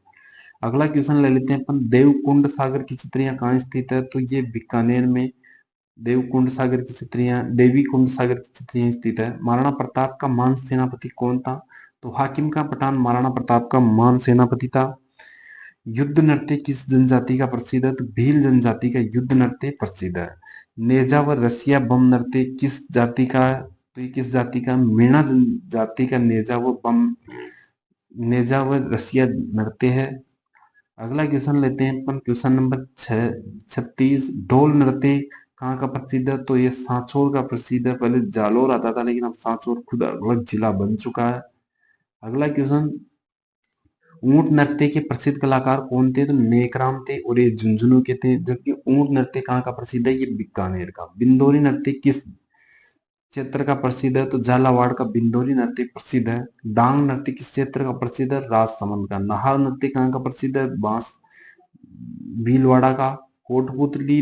अगला क्वेश्चन ले लेते हैं अपन, देवकुंड सागर की छतरियां कहाँ स्थित है? तो ये बीकानेर में देवकुंड सागर की छतरियां देवी कुंड सागर की छतरियां स्थित है। महाराणा प्रताप का मान सेनापति कौन था? तो हाकिम का पठान महाराणा प्रताप का मान सेनापति था। युद्ध नृत्य किस जनजाति का प्रसिद्ध है? तो भील जनजाति का युद्ध नृत्य प्रसिद्ध है। नेजा व रसिया बम नृत्य किस जाति का है? तो ये किस जाति का? मीणा जनजाति का नेजा व रसिया नृत्य है। अगला क्वेश्चन लेते हैं अपन, क्वेश्चन नंबर 36, ढोल नृत्य कहाँ का प्रसिद्ध है? तो ये सांचौर का प्रसिद्ध है। पहले जालोर आता था लेकिन अब सांचौर खुद अलग जिला बन चुका है। अगला क्वेश्चन, ऊंट नृत्य के प्रसिद्ध कलाकार कौन थे? तो नेकराम थे और ये झुंझुनू के थे। जबकि ऊंट नृत्य कहाँ का प्रसिद्ध है? ये बीकानेर का। बिंदोरी नृत्य किस क्षेत्र का प्रसिद्ध है? तो झालावाड़ का बिंदोरी नृत्य प्रसिद्ध है। डांग नृत्य किस क्षेत्र का प्रसिद्ध है? राजसमंद का। नाहर नृत्य कहाँ का प्रसिद्ध है? बांस भीलवाड़ा का। कठपुतली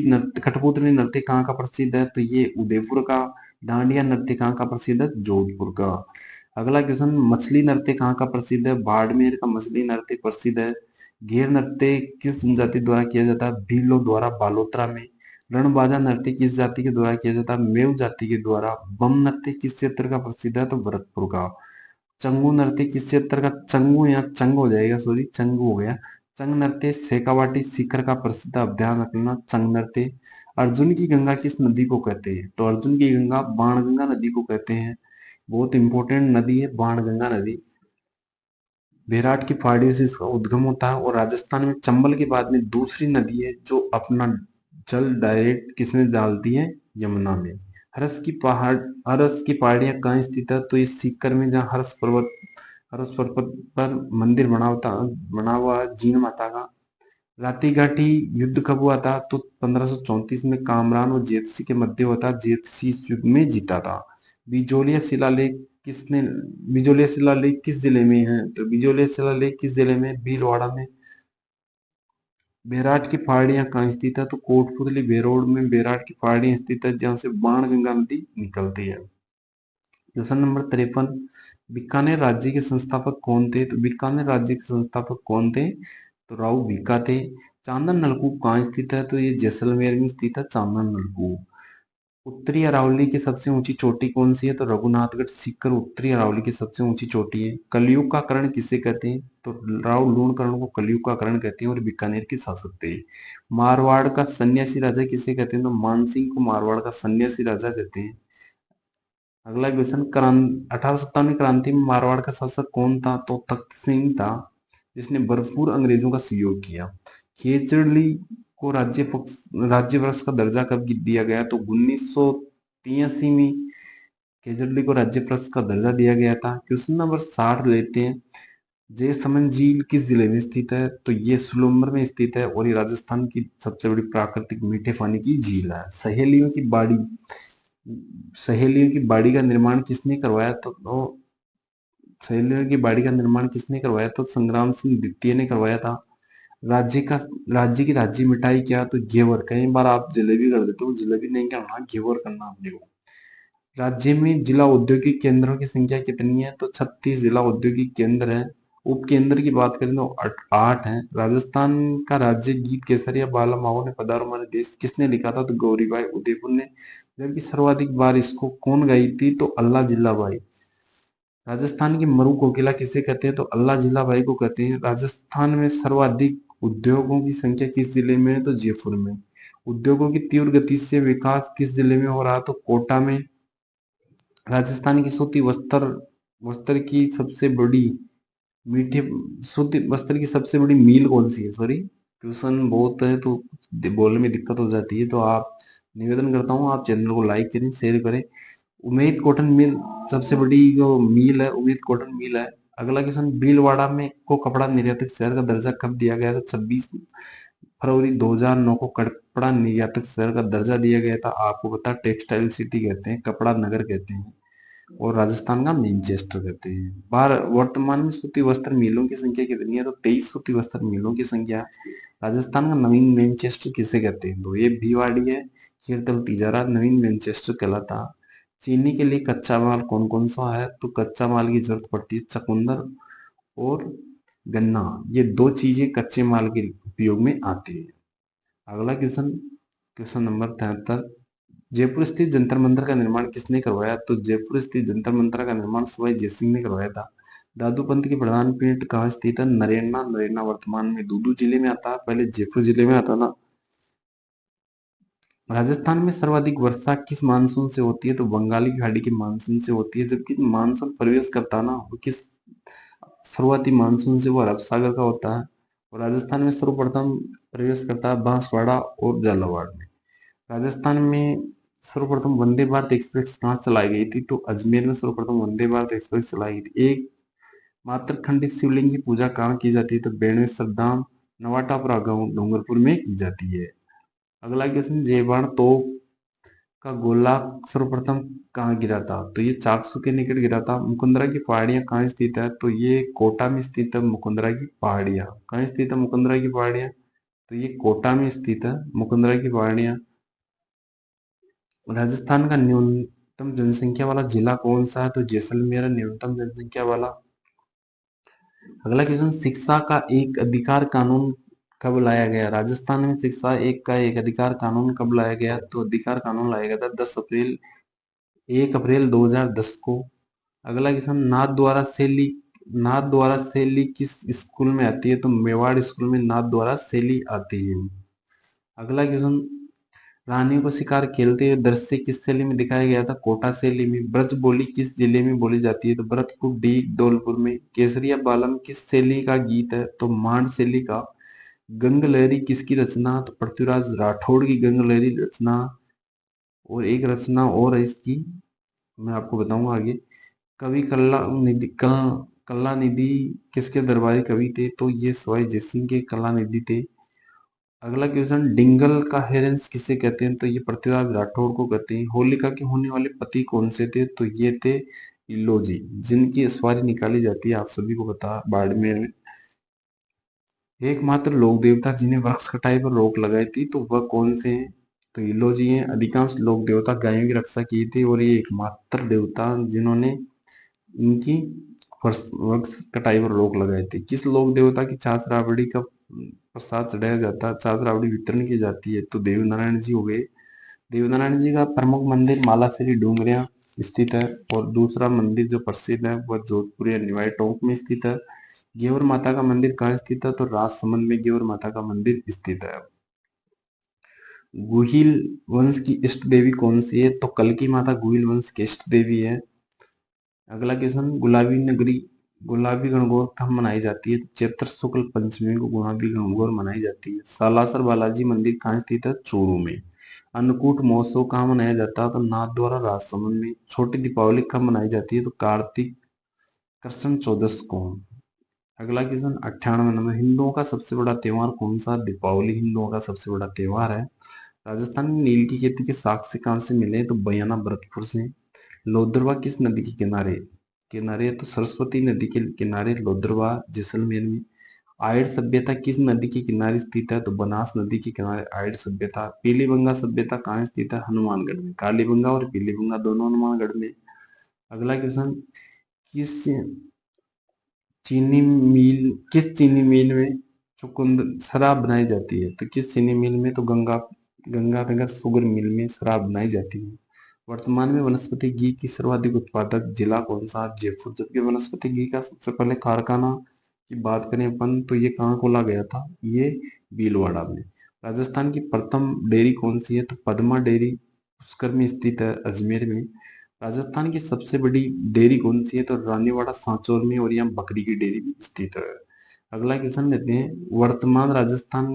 नृत्य कहाँ का प्रसिद्ध है? तो ये उदयपुर का। डांडिया नृत्य कहाँ का प्रसिद्ध है? जोधपुर का। अगला क्वेश्चन, मछली नृत्य कहाँ का प्रसिद्ध है? बाड़मेर का मछली नृत्य प्रसिद्ध है। घेर नृत्य किस जनजाति द्वारा किया जाता है? भीलों द्वारा बालोतरा में। रणबाजा नृत्य किस जाति के द्वारा किया जाता है? मेव जाति के द्वारा। बम नृत्य किस क्षेत्र का प्रसिद्ध है? तो भरतपुर का। चंगू नृत्य किस क्षेत्र का? चंगू या चंग हो जाएगा, सॉरी चंगू हो गया। चंग नृत्य शेखावाटी शिखर का प्रसिद्ध, अब ध्यान रखना, चंग नृत्य। अर्जुन की गंगा किस नदी को कहते हैं? तो अर्जुन की गंगा बाणगंगा नदी को कहते हैं। बहुत इंपॉर्टेंट नदी है बाणगंगा नदी। बेराट की पहाड़ियों से इसका उद्गम होता है और राजस्थान में चंबल के बाद में दूसरी नदी है जो अपना जल डायरेक्ट किसमें डालती है? यमुना में। हरस की पहाड़ियां कहाँ स्थित है? तो इस सीकर में, जहाँ हरस पर्वत पर मंदिर बना हुआ है जीण माता का। राती घाटी युद्ध कब हुआ था? तो 1534 में कामरान और जेतसी के मध्य हुआ था। जेतसी इस युद्ध में जीता था। बिजोलिया शिलालेख किसने बिजोलिया शिलालेख किस जिले में है? तो बिजोलिया शिलालेख किस जिले में? भीलवाड़ा में। बेराट की पहाड़ियां कहाँ स्थित है? तो कोटपुतली बेरोड में बेराट की पहाड़ियां स्थित है, जहां से बाणगंगा नदी निकलती है। क्वेश्चन नंबर 53, बीकानेर राज्य के संस्थापक कौन थे? तो बीकानेर राज्य के संस्थापक कौन थे? तो राव बीका थे। चांदन नलकूप कहाँ स्थित है? तो ये जैसलमेर में स्थित है चांदन नलकूप। उत्तरी अरावली की सबसे ऊंची चोटी कौन सी है? तो रघुनाथगढ़ सीकर उत्तरी अरावली की सबसे ऊंची चोटी है। कलयुग का कर्ण किसे कहते हैं? तो राव लूणकर्ण को कलयुग का कर्ण कहते हैं और बीकानेर के शासक थे। मारवाड़ का सन्यासी राजा किसे कहते हैं? तो मानसिंह को मारवाड़ का सन्यासी राजा कहते हैं। अगला क्वेश्चन, 1857 क्रांति में मारवाड़ का शासक कौन था? तो तख्त सिंह था, जिसने भरपूर अंग्रेजों का सहयोग किया। खेचड़ी को राज्य वृक्ष का दर्जा कब दिया गया? तो 1983 में खेचड़ी को राज्य वृक्ष का दर्जा दिया गया था। क्वेश्चन नंबर 60 लेते हैं। जयसमंद झील किस जिले में स्थित है? तो ये सुलूम्बर में स्थित है और ये राजस्थान की सबसे बड़ी प्राकृतिक मीठे पानी की झील है। सहेलियों की बाड़ी का निर्माण किसने करवाया? तो सहेलियों की बाड़ी का निर्माण किसने करवाया? तो संग्राम सिंह द्वितीय ने करवाया था। राज्य की राज्य मिठाई क्या? तो घेवर। कई बार आप जलेबी कर देते हो, जलेबी नहीं करना, घेवर करना अपने को। राज्य में जिला औद्योगिक केंद्रों की संख्या कितनी है? तो 36 जिला औद्योगिक केंद्र है। उप केंद्र की बात करें तो 8 है। राजस्थान का राज्य गीत केसरिया बाला माओ ने पधारो हमारे देश किसने लिखा था? तो गौरीबाई उदयपुर ने। जबकि सर्वाधिक बार इसको कौन गाई थी? तो अल्लाह जिल्लाबाई। राजस्थान की मरु कोकिला किसे कहते हैं? तो अल्लाह जिल्लाबाई को कहते हैं। राजस्थान में सर्वाधिक उद्योगों की संख्या किस जिले में है? तो जयपुर में। उद्योगों की तीव्र गति से विकास किस जिले में हो रहा? तो कोटा में। राजस्थान की सूती वस्त्र की सबसे बड़ी मीठे सूती वस्त्र की सबसे बड़ी मिल कौन सी है? सॉरी, क्वेश्चन बहुत है तो बोलने में दिक्कत हो जाती है, तो आप निवेदन करता हूँ आप चैनल को लाइक करें, शेयर करें। उमेद कॉटन मिल सबसे बड़ी जो मिल है, उमेद कॉटन मिल है। अगला क्वेश्चन, भीलवाड़ा में को कपड़ा निर्यातक शहर का दर्जा कब दिया गया? तो 26 फरवरी 2009 को कपड़ा निर्यातक शहर का दर्जा दिया गया था। आपको पता, टेक्सटाइल सिटी कहते हैं, कपड़ा नगर कहते हैं और राजस्थान का मैनचेस्टर कहते हैं। वर्तमान में सूती वस्त्र मिलों की संख्या कितनी है? तो 23 सूती वस्त्र मिलों की संख्या है। राजस्थान का नवीन मैनचेस्टर किसे कहते हैं? तो ये भिवाड़ी है, खीरतल तिजारा नवीन मैनचेस्टर कहलाता। चीनी के लिए कच्चा माल कौन कौन सा है? तो कच्चा माल की जरूरत पड़ती है चकुंदर और गन्ना, ये दो चीजें कच्चे माल के उपयोग में आती है। अगला क्वेश्चन, क्वेश्चन नंबर 73, जयपुर स्थित जंतर मंतर का निर्माण किसने करवाया? तो जयपुर स्थित जंतर मंतर का निर्माण सवाई जयसिंह ने करवाया था। दादू पंत की प्रधान पीठ कहाँ स्थित है? नरेना। नरेना वर्तमान में दूदू जिले में आता है, पहले जयपुर जिले में आता था। राजस्थान में सर्वाधिक वर्षा किस मानसून से होती है? तो बंगाली की खाड़ी के मानसून से होती है। जबकि मानसून प्रवेश करता है ना, वो किस शुरुआती मानसून से? वो अरब सागर का होता है। और राजस्थान में सर्वप्रथम प्रवेश करता है बांसवाड़ा और झालावाड़ में। राजस्थान में सर्वप्रथम वंदे भारत एक्सप्रेस कहाँ चलाई गई थी? तो अजमेर में सर्वप्रथम वंदे भारत एक्सप्रेस चलाई गई थी। एक मात्र खंडित शिवलिंग की पूजा कहाँ की जाती है? तो बेणेश्वर धाम नवाटापुरा गांव डूंगरपुर में की जाती है। अगला क्वेश्चन, जयबाण तोप का गोला सर्वप्रथम कहाँ गिरा था? तो ये चाकसू के निकट गिरा था। मुकुंदरा की पहाड़ियां कहाँ स्थित है? तो ये कोटा में स्थित है। मुकुंदरा की पहाड़ियां कहाँ स्थित है? मुकुंदरा की पहाड़ियां तो ये कोटा में स्थित है। मुकुंदरा की पहाड़ियां। राजस्थान का न्यूनतम जनसंख्या वाला जिला कौन सा है? तो जैसलमेर न्यूनतम जनसंख्या वाला। अगला क्वेश्चन, शिक्षा का एक अधिकार कानून कब लाया गया? राजस्थान में शिक्षा एक अधिकार कानून कब लाया गया? तो अधिकार कानून लाया गया था 1 अप्रैल 2010 को। अगला क्वेश्चन, नाथ द्वारा शैली किस स्कूल में आती है? तो मेवाड़ स्कूल में नाथ द्वारा शैली आती है। अगला क्वेश्चन, रानियों को शिकार खेलते हुए दृश्य किस शैली में दिखाया गया था? कोटा शैली में। ब्रज बोली किस जिले में बोली जाती है? तो भरतपुर, डीग, धौलपुर में। केसरिया बालम किस शैली का गीत है? तो मांड शैली का। गंग लहरी किसकी रचना? तो पृथ्वीराज राठौड़ की गंग लहरी रचना। और एक रचना और है इसकी, मैं आपको बताऊंगा आगे। कवि कलानिधि किसके दरबारी कवि थे? तो ये सवाई जयसिंह के कलानिधि थे। अगला क्वेश्चन, डिंगल का हेरेंस किसे कहते हैं? तो ये पृथ्वीराज राठौड़ को कहते हैं। होलिका के होने वाले पति कौन से थे? तो ये थे इलोजी, जिनकी सवारी निकाली जाती है, आप सभी को पता, बाड़मेर में। एकमात्र लोक देवता जिन्हें वृक्ष कटाई पर रोक लगाई थी, तो वह कौन से हैं? तो इलोजी हैं। अधिकांश लोक देवता गायों की रक्षा की थी, और ये एकमात्र देवता जिन्होंने इनकी वृक्ष कटाई पर रोक लगाई थी। किस लोक देवता की छाछ राबड़ी का प्रसाद चढ़ाया जाता है, छाछ राबड़ी वितरण की जाती है? तो देव नारायण जी हो गए। देव नारायण जी का प्रमुख मंदिर मालाश्री डूंगरिया स्थित है, और दूसरा मंदिर जो प्रसिद्ध है वह जोधपुर या निवाई टोंक में स्थित है। गेवर माता का मंदिर कहाँ स्थित है? तो राजसमंद में गेवर माता का मंदिर स्थित है। गुहिल वंश की इष्ट देवी कौन सी है? तो कल्की माता गुहिल वंश की इष्ट देवी है। अगला क्वेश्चन, गुलाबी गणगौर कब मनाई जाती है? तो चैत्र शुक्ल पंचमी को गुलाबी गणगौर मनाई जाती है। सालासर बालाजी मंदिर कहाँ स्थित है? चूरू में। अन्नकूट महोत्सव कहाँ मनाया जाता है? तो नाथ द्वारा राजसमंद में। छोटी दीपावली कब मनाई जाती है? तो कार्तिक कृष्ण चौदस को। अगला क्वेश्चन 98 नंबर, हिंदुओं का सबसे बड़ा त्योहार कौन सा? दीपावली हिंदुओं का सबसे बड़ा त्योहार है। राजस्थान में नील की खेती के साक्ष्य कहाँ से मिले? तो बयाना भरतपुर से। लोदरवा किस नदी के किनारे किनारे है? तो सरस्वती नदी के किनारे लोदरवा जैसलमेर में। आयड सभ्यता किस नदी के किनारे स्थित है? तो बनास नदी के किनारे आयड सभ्यता। पीलीबंगा सभ्यता कहाँ स्थित है? हनुमानगढ़ में। कालीबंगा और पीलीबंगा दोनों हनुमानगढ़ में। अगला क्वेश्चन, किस किस चीनी मिल में चुकुंद शराब बनाई जाती है? तो किस चीनी मिल में? तो गंगानगर शुगर मिल में शराब बनाई जाती है। वर्तमान में वनस्पति घी की सर्वाधिक उत्पादक जिला कौन सा? जयपुर। जबकि वनस्पति घी का सबसे पहले कारखाना की बात करें अपन, तो ये कहाँ खोला गया था? ये भीलवाड़ा में। राजस्थान की प्रथम डेयरी कौन सी है? तो पद्मा डेयरी पुष्कर में स्थित है, अजमेर में। राजस्थान की सबसे बड़ी डेयरी कौन सी है? तो रानीवाड़ा सांचौर में, और यहाँ बकरी की डेयरी भी स्थित है। अगला क्वेश्चन लेते हैं, वर्तमान राजस्थान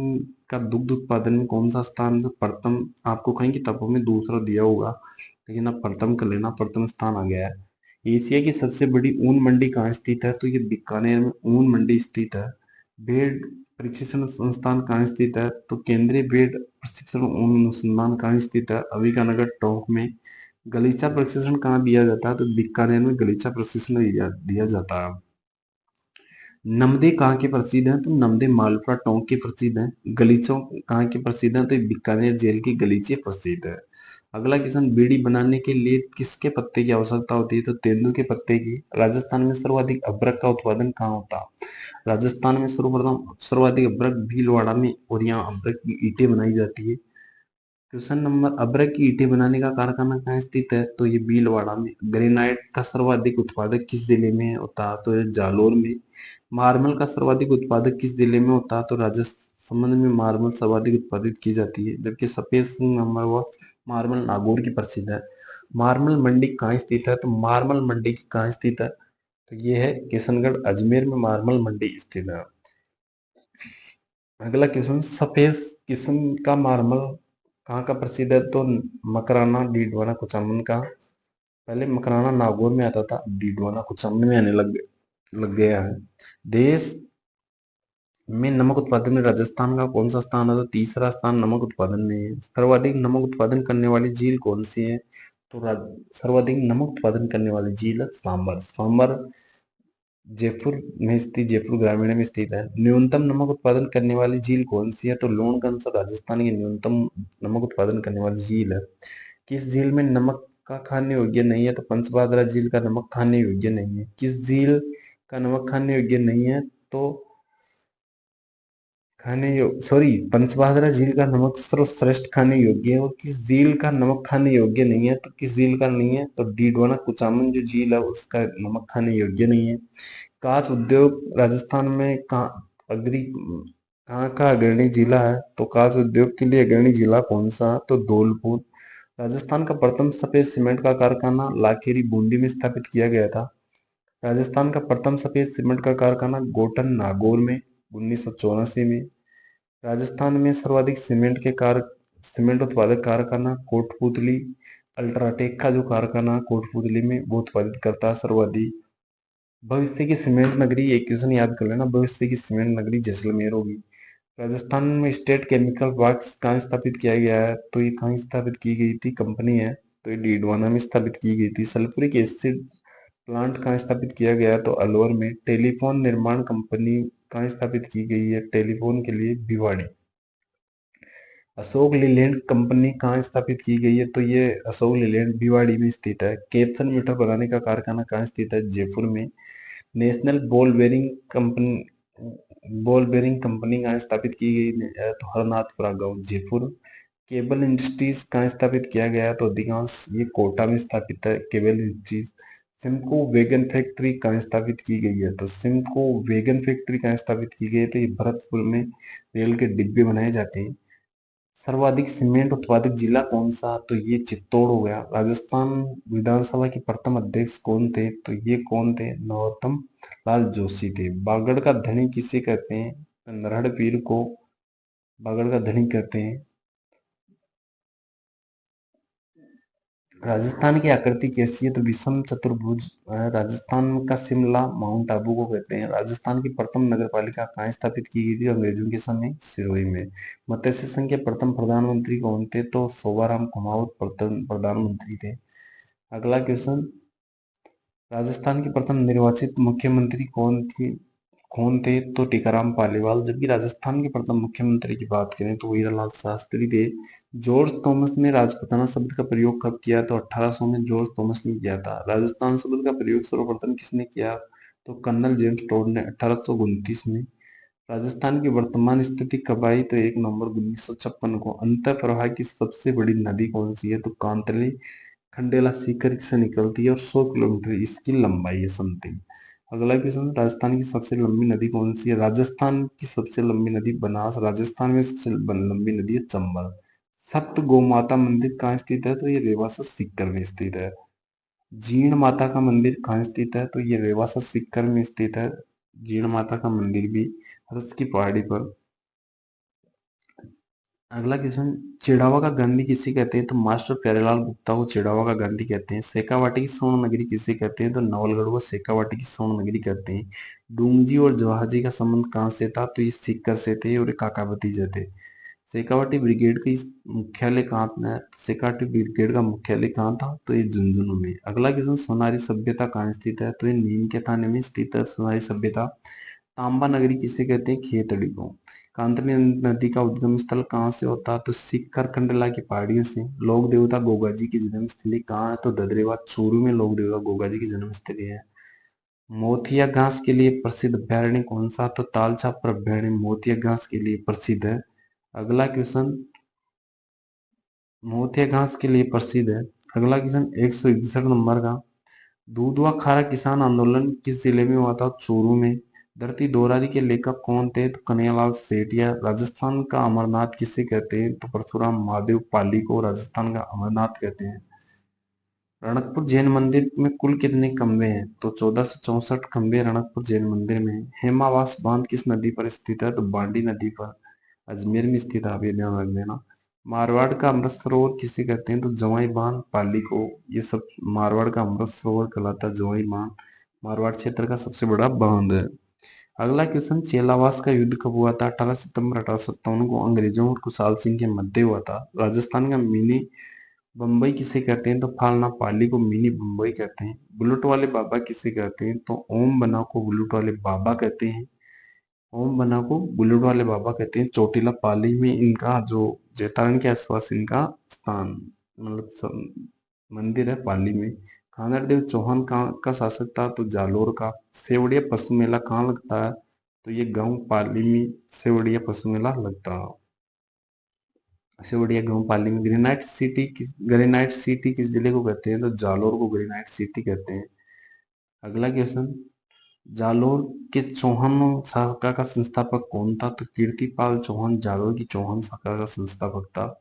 का दुग्ध उत्पादन में कौन सा स्थान? जो प्रथम, आपको कहीं किताबों में दूसरा दिया होगा, लेकिन अब प्रथम कर लेना, प्रथम स्थान आ गया है। एशिया की सबसे बड़ी ऊन मंडी कहाँ स्थित है? तो ये बीकानेर में ऊन मंडी स्थित है। भेड़ प्रशिक्षण संस्थान कहाँ स्थित है? तो केंद्रीय भेड़ प्रशिक्षण ऊन अनुसंधान कहाँ स्थित है? अविकानगर टोंक में। गलीचा प्रशिक्षण कहाँ दिया जाता है? तो बीकानेर में गलीचा प्रशिक्षण दिया जाता है। नमदे कहाँ के प्रसिद्ध हैं? तो नमदे मालपुरा टोंक के प्रसिद्ध हैं। गलीचों कहाँ के प्रसिद्ध हैं? तो बीकानेर जेल की गलीचे प्रसिद्ध है। अगला क्वेश्चन, बीड़ी बनाने के लिए किसके पत्ते की आवश्यकता होती है? तो तेंदू के पत्ते की। राजस्थान में सर्वाधिक अदरक का उत्पादन कहाँ होता है? राजस्थान में सर्वप्रथम सर्वाधिक अदरक भीलवाड़ा में, और यहाँ अदरक की ईंटें बनाई जाती है। क्वेश्चन नंबर, अदरक की ईंटें बनाने का कारखाना कहाँ स्थित है? तो ये भीलवाड़ा में। ग्रेनाइट का सर्वाधिक उत्पादक किस जिले में होता है? तो ये जालोर में। मार्बल का सर्वाधिक उत्पादक किस जिले में होता है? तो राजस्थान में मार्बल सर्वाधिक उत्पादित की जाती है। जबकि सफेद नंबर व मार्बल नागौर की प्रसिद्ध है। मार्बल मंडी कहाँ स्थित है? तो मार्बल मंडी कहाँ स्थित है? तो ये है किशनगढ़, अजमेर में मार्बल मंडी स्थित है। अगला क्वेश्चन, सफेद किस्म का मार्बल कहाँ का प्रसिद्ध है? तो मकराना, डीडवाना, कुचामन का। पहले मकराना नागौर में आता था, डीडवाना कुचामन में आने लग गया है। देश में नमक उत्पादन में राजस्थान का कौन सा स्थान है? तो तीसरा स्थान नमक उत्पादन में है। सर्वाधिक नमक उत्पादन करने वाली झील कौन सी है? तो सर्वाधिक नमक उत्पादन करने वाली झील है सांबर। सांबर जयपुर में स्थित, जयपुर ग्रामीण में स्थित है। न्यूनतम नमक उत्पादन करने वाली झील कौन सी है? तो लोणगंज राजस्थान की न्यूनतम नमक उत्पादन करने वाली झील है। किस झील में नमक का खाने योग्य नहीं है? तो पंचभाद्रा झील का नमक खाने योग्य नहीं है। किस झील का नमक खाने योग्य नहीं है? तो पंचभाद्रा झील का नमक सर्वश्रेष्ठ खाने योग्य है। और किस झील का नमक खाने योग्य नहीं है? तो किस झील का नहीं है? तो डीडवाना कुचामन जो झील है उसका नमक खाने योग्य नहीं है। कांच उद्योग राजस्थान में कहाँ का अग्रणी जिला है? तो कांच उद्योग के लिए अग्रणी जिला कौन सा? तो धौलपुर। राजस्थान का प्रथम सफेद सीमेंट का कारखाना लाखेरी बूंदी में स्थापित किया गया था। राजस्थान का प्रथम सफेद सीमेंट का कारखाना गोठन नागौर में 1984 में। राजस्थान में सर्वाधिक सीमेंट उत्पादक कारखाना कोटपुतली अल्ट्राटेक का जो कारखाना कोटपुतली में वो उत्पादित करता है सर्वाधिक। भविष्य की सीमेंट नगरी, एक क्वेश्चन याद कर लेना, भविष्य की सीमेंट नगरी जैसलमेर होगी। राजस्थान में स्टेट केमिकल वर्क्स कहाँ स्थापित किया गया है? तो ये कहाँ स्थापित की गई थी कंपनी है? तो ये डीडवाना में स्थापित की गई थी। सल्फ्यूरिक एसिड प्लांट कहाँ स्थापित किया गया है? तो अलवर में। टेलीफोन निर्माण कंपनी कहाँ स्थापित की गई है टेलीफोन के लिए? भिवाड़ी। अशोक लीलैंड कंपनी कहाँ स्थापित की गई है? तो ये अशोक लीलैंड भिवाड़ी में स्थित है। कैप्सन मीटर बनाने का कारखाना कहाँ स्थित है? जयपुर में। नेशनल बॉल बेरिंग कंपनी कहाँ स्थापित की गई है? तो हरनाथपुरा गांव जयपुर। केबल इंडस्ट्रीज कहाँ स्थापित किया गया है? तो अधिकांश ये कोटा में स्थापित है केबल इंडस्ट्रीज। सिम्को वैगन फैक्ट्री कहाँ स्थापित की गई है? तो सिम्को वैगन फैक्ट्री कहाँ स्थापित की गई है? तो ये भरतपुर में रेल के डिब्बे बनाए जाते हैं। सर्वाधिक सीमेंट उत्पादक जिला कौन सा? तो ये चित्तौड़ हो गया। राजस्थान विधानसभा के प्रथम अध्यक्ष कौन थे? तो ये कौन थे? नरोत्तम लाल जोशी थे। बागड़ का धनी किसे कहते हैं? तो नरहड़पीर को बागड़ का धनी कहते हैं। राजस्थान की आकृति कैसी है? तो विषम चतुर्भुज है। राजस्थान का शिमला माउंट आबू को कहते हैं। राजस्थान की प्रथम नगर पालिका कहाँ स्थापित की गई थी अंग्रेजों के समय? सिरोही में। मत्स्य संघ के प्रथम प्रधानमंत्री कौन थे? तो शोभाराम कुमावत प्रथम प्रधानमंत्री थे। अगला क्वेश्चन, राजस्थान के प्रथम निर्वाचित मुख्यमंत्री कौन थे? तो टीकाराम पालीवाल। जबकि राजस्थान के प्रथम मुख्यमंत्री की बात करें तो हीरालाल शास्त्री थे। जॉर्ज थॉमस ने राजपूताना शब्द का प्रयोग कब किया? तो 1800 में जॉर्ज थॉमस ने किया था। राजस्थान शब्द का प्रयोग सर्वप्रथम किसने किया? तो कर्नल जेम्स टोड ने 1829 में। राजस्थान की वर्तमान स्थिति कब आई? तो 1 नवंबर 1956 को। अंतः प्रवाह की सबसे बड़ी नदी कौन सी है? तो कांतली खंडेला सीकर से निकलती है और 100 किलोमीटर इसकी लंबाई है समथिंग। अगला क्वेश्चन, राजस्थान की सबसे लंबी नदी कौन सी है? राजस्थान की सबसे लंबी नदी बनास। राजस्थान में सबसे लंबी नदी है चंबल। सप्त गौ माता मंदिर कहाँ स्थित है? तो ये रेवासा सीकर में स्थित है। जीण माता का मंदिर कहाँ स्थित है? तो ये रेवासा सीकर में स्थित है। जीण माता का मंदिर भी रस की पहाड़ी पर। अगला क्वेश्चन, चिड़ावा का गांधी किसे कहते हैं? तो मास्टर प्यारेलाल गुप्ता को चिड़ावा का गांधी कहते हैं। शेखावाटी की स्वर्ण नगरी किसे कहते हैं? तो नवलगढ़ को शेखावाटी की स्वर्ण नगरी कहते हैं। डूंगजी और जवाहर का संबंध कहाँ से था? तो ये सीकर से थे और ये काका भतीजे थे। शेखावाटी ब्रिगेड की मुख्यालय कहाँ था? शेखावाटी ब्रिगेड का मुख्यालय कहाँ था? तो ये झुंझुनू में। अगला क्वेश्चन, सोनारी सभ्यता कहाँ स्थित है? तो ये नीम के थाने में स्थित है सोनारी सभ्यता। तांबा नगरी किसे कहते हैं? खेतड़ी को। कांतली नदी का उद्गम स्थल कहाँ से होता है? तो सीकर खंडला की पहाड़ियों से। लोक देवता गोगा जी की जन्म स्थली कहाँ है? तो ददरेवा चूरू में लोक देवता गोगा जी की जन्म स्थली है। मोतिया घास के लिए प्रसिद्ध अभ्यारण्य कौन सा? तो तालछापर अभ्यारण्य मोतिया घास के लिए प्रसिद्ध है। अगला क्वेश्चन, मोतिया घास के लिए प्रसिद्ध है। अगला क्वेश्चन 161 नंबर का, दूधवा खारा किसान आंदोलन किस जिले में हुआ था? चूरू में। धरती दोहरारी के लेखक कौन थे? तो कन्हैयालाल सेठिया। राजस्थान का अमरनाथ किसे कहते हैं? तो परशुराम महादेव पाली को राजस्थान का अमरनाथ कहते हैं। रणकपुर जैन मंदिर में कुल कितने खंबे हैं? तो 1464 खंबे रणकपुर जैन मंदिर में। हेमावास बांध किस नदी पर स्थित है? तो बांडी नदी पर अजमेर में स्थित है, आप ये ध्यान रख देना। मारवाड़ का अमृत सरोवर किसे कहते हैं? तो जवाई बांध पाली को। ये सब मारवाड़ का अमृत सरोवर कहलाता है जवाई बांध। मारवाड़ क्षेत्र का सबसे बड़ा बांध है। अगला क्वेश्चन, चेलावास का युद्ध कब हुआ था? 18 सितंबर 1857 को अंग्रेजों और कुशाल सिंह के मध्य हुआ था। राजस्थान का मिनी बम्बई किसे कहते हैं तो फालना पाली को मिनी बम्बई कहते हैं। बुलेट वाले बाबा किसे कहते हैं तो ओम बना को बुलेट वाले बाबा कहते हैं। ओम बना को बुलेट वाले बाबा कहते हैं। चोटीला पाली में इनका जो जैतारण के आसपास इनका स्थान मतलब मंदिर है पाली में। कांगड़ देव चौहान कहाँ का शासक था तो जालोर का। सेवड़िया पशु मेला कहाँ लगता है तो ये गांव पाली में सेवड़िया पशु मेला लगता है। सेवड़िया गांव पाली में। ग्रेनाइट सिटी किस जिले को कहते हैं तो जालोर को ग्रेनाइट सिटी कहते हैं। अगला क्वेश्चन, जालोर के चौहान शाखा का संस्थापक कौन था तो कीर्तिपाल चौहान जालोर की चौहान शाखा का संस्थापक था।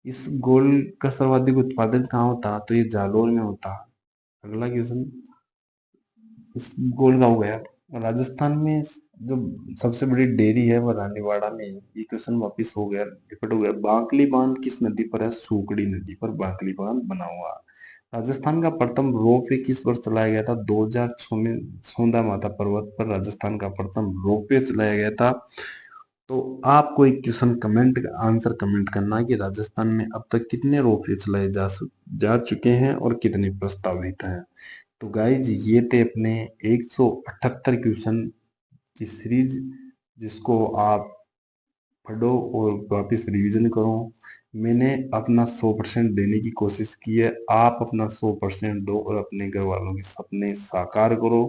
इस गोल्ड का सर्वाधिक उत्पादन कहाँ होता तो ये जालोर में होता। अगला क्वेश्चन, इस गोल्ड का हो गया। राजस्थान में जो सबसे बड़ी डेयरी है वो रानीवाड़ा में है। ये क्वेश्चन वापिस हो गया, रिपीट हो गया। बांकली बांध किस नदी पर है सूकड़ी नदी पर बांकली बांध बना हुआ है। राजस्थान का प्रथम रोपवे किस वर्ष चलाया गया था 2006 में सौंदा माता पर्वत पर राजस्थान का प्रथम रोपवे चलाया गया था। तो आपको एक क्वेश्चन कमेंट आंसर कमेंट करना है कि राजस्थान में अब तक कितने रोपवे चलाए जा चुके हैं और कितने प्रस्तावित हैं। तो गाइज ये थे अपने 178 क्वेश्चन की सीरीज, जिसको आप पढ़ो और वापस रिवीजन करो। मैंने अपना 100% देने की कोशिश की है, आप अपना 100% दो और अपने घर वालों के सपने साकार करो।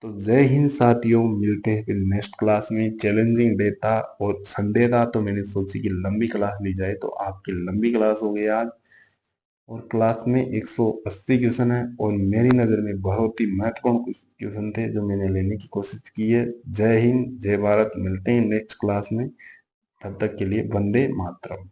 तो जय हिंद साथियों, मिलते हैं फिर नेक्स्ट क्लास में। चैलेंजिंग डे था और संडे था तो मैंने सोची कि लंबी क्लास ली जाए, तो आपकी लंबी क्लास हो गई आज। और क्लास में 180 क्वेश्चन है और मेरी नज़र में बहुत ही महत्वपूर्ण क्वेश्चन थे जो मैंने लेने की कोशिश की है। जय हिंद, जय भारत। मिलते हैं नेक्स्ट क्लास में, तब तक के लिए वंदे मातरम।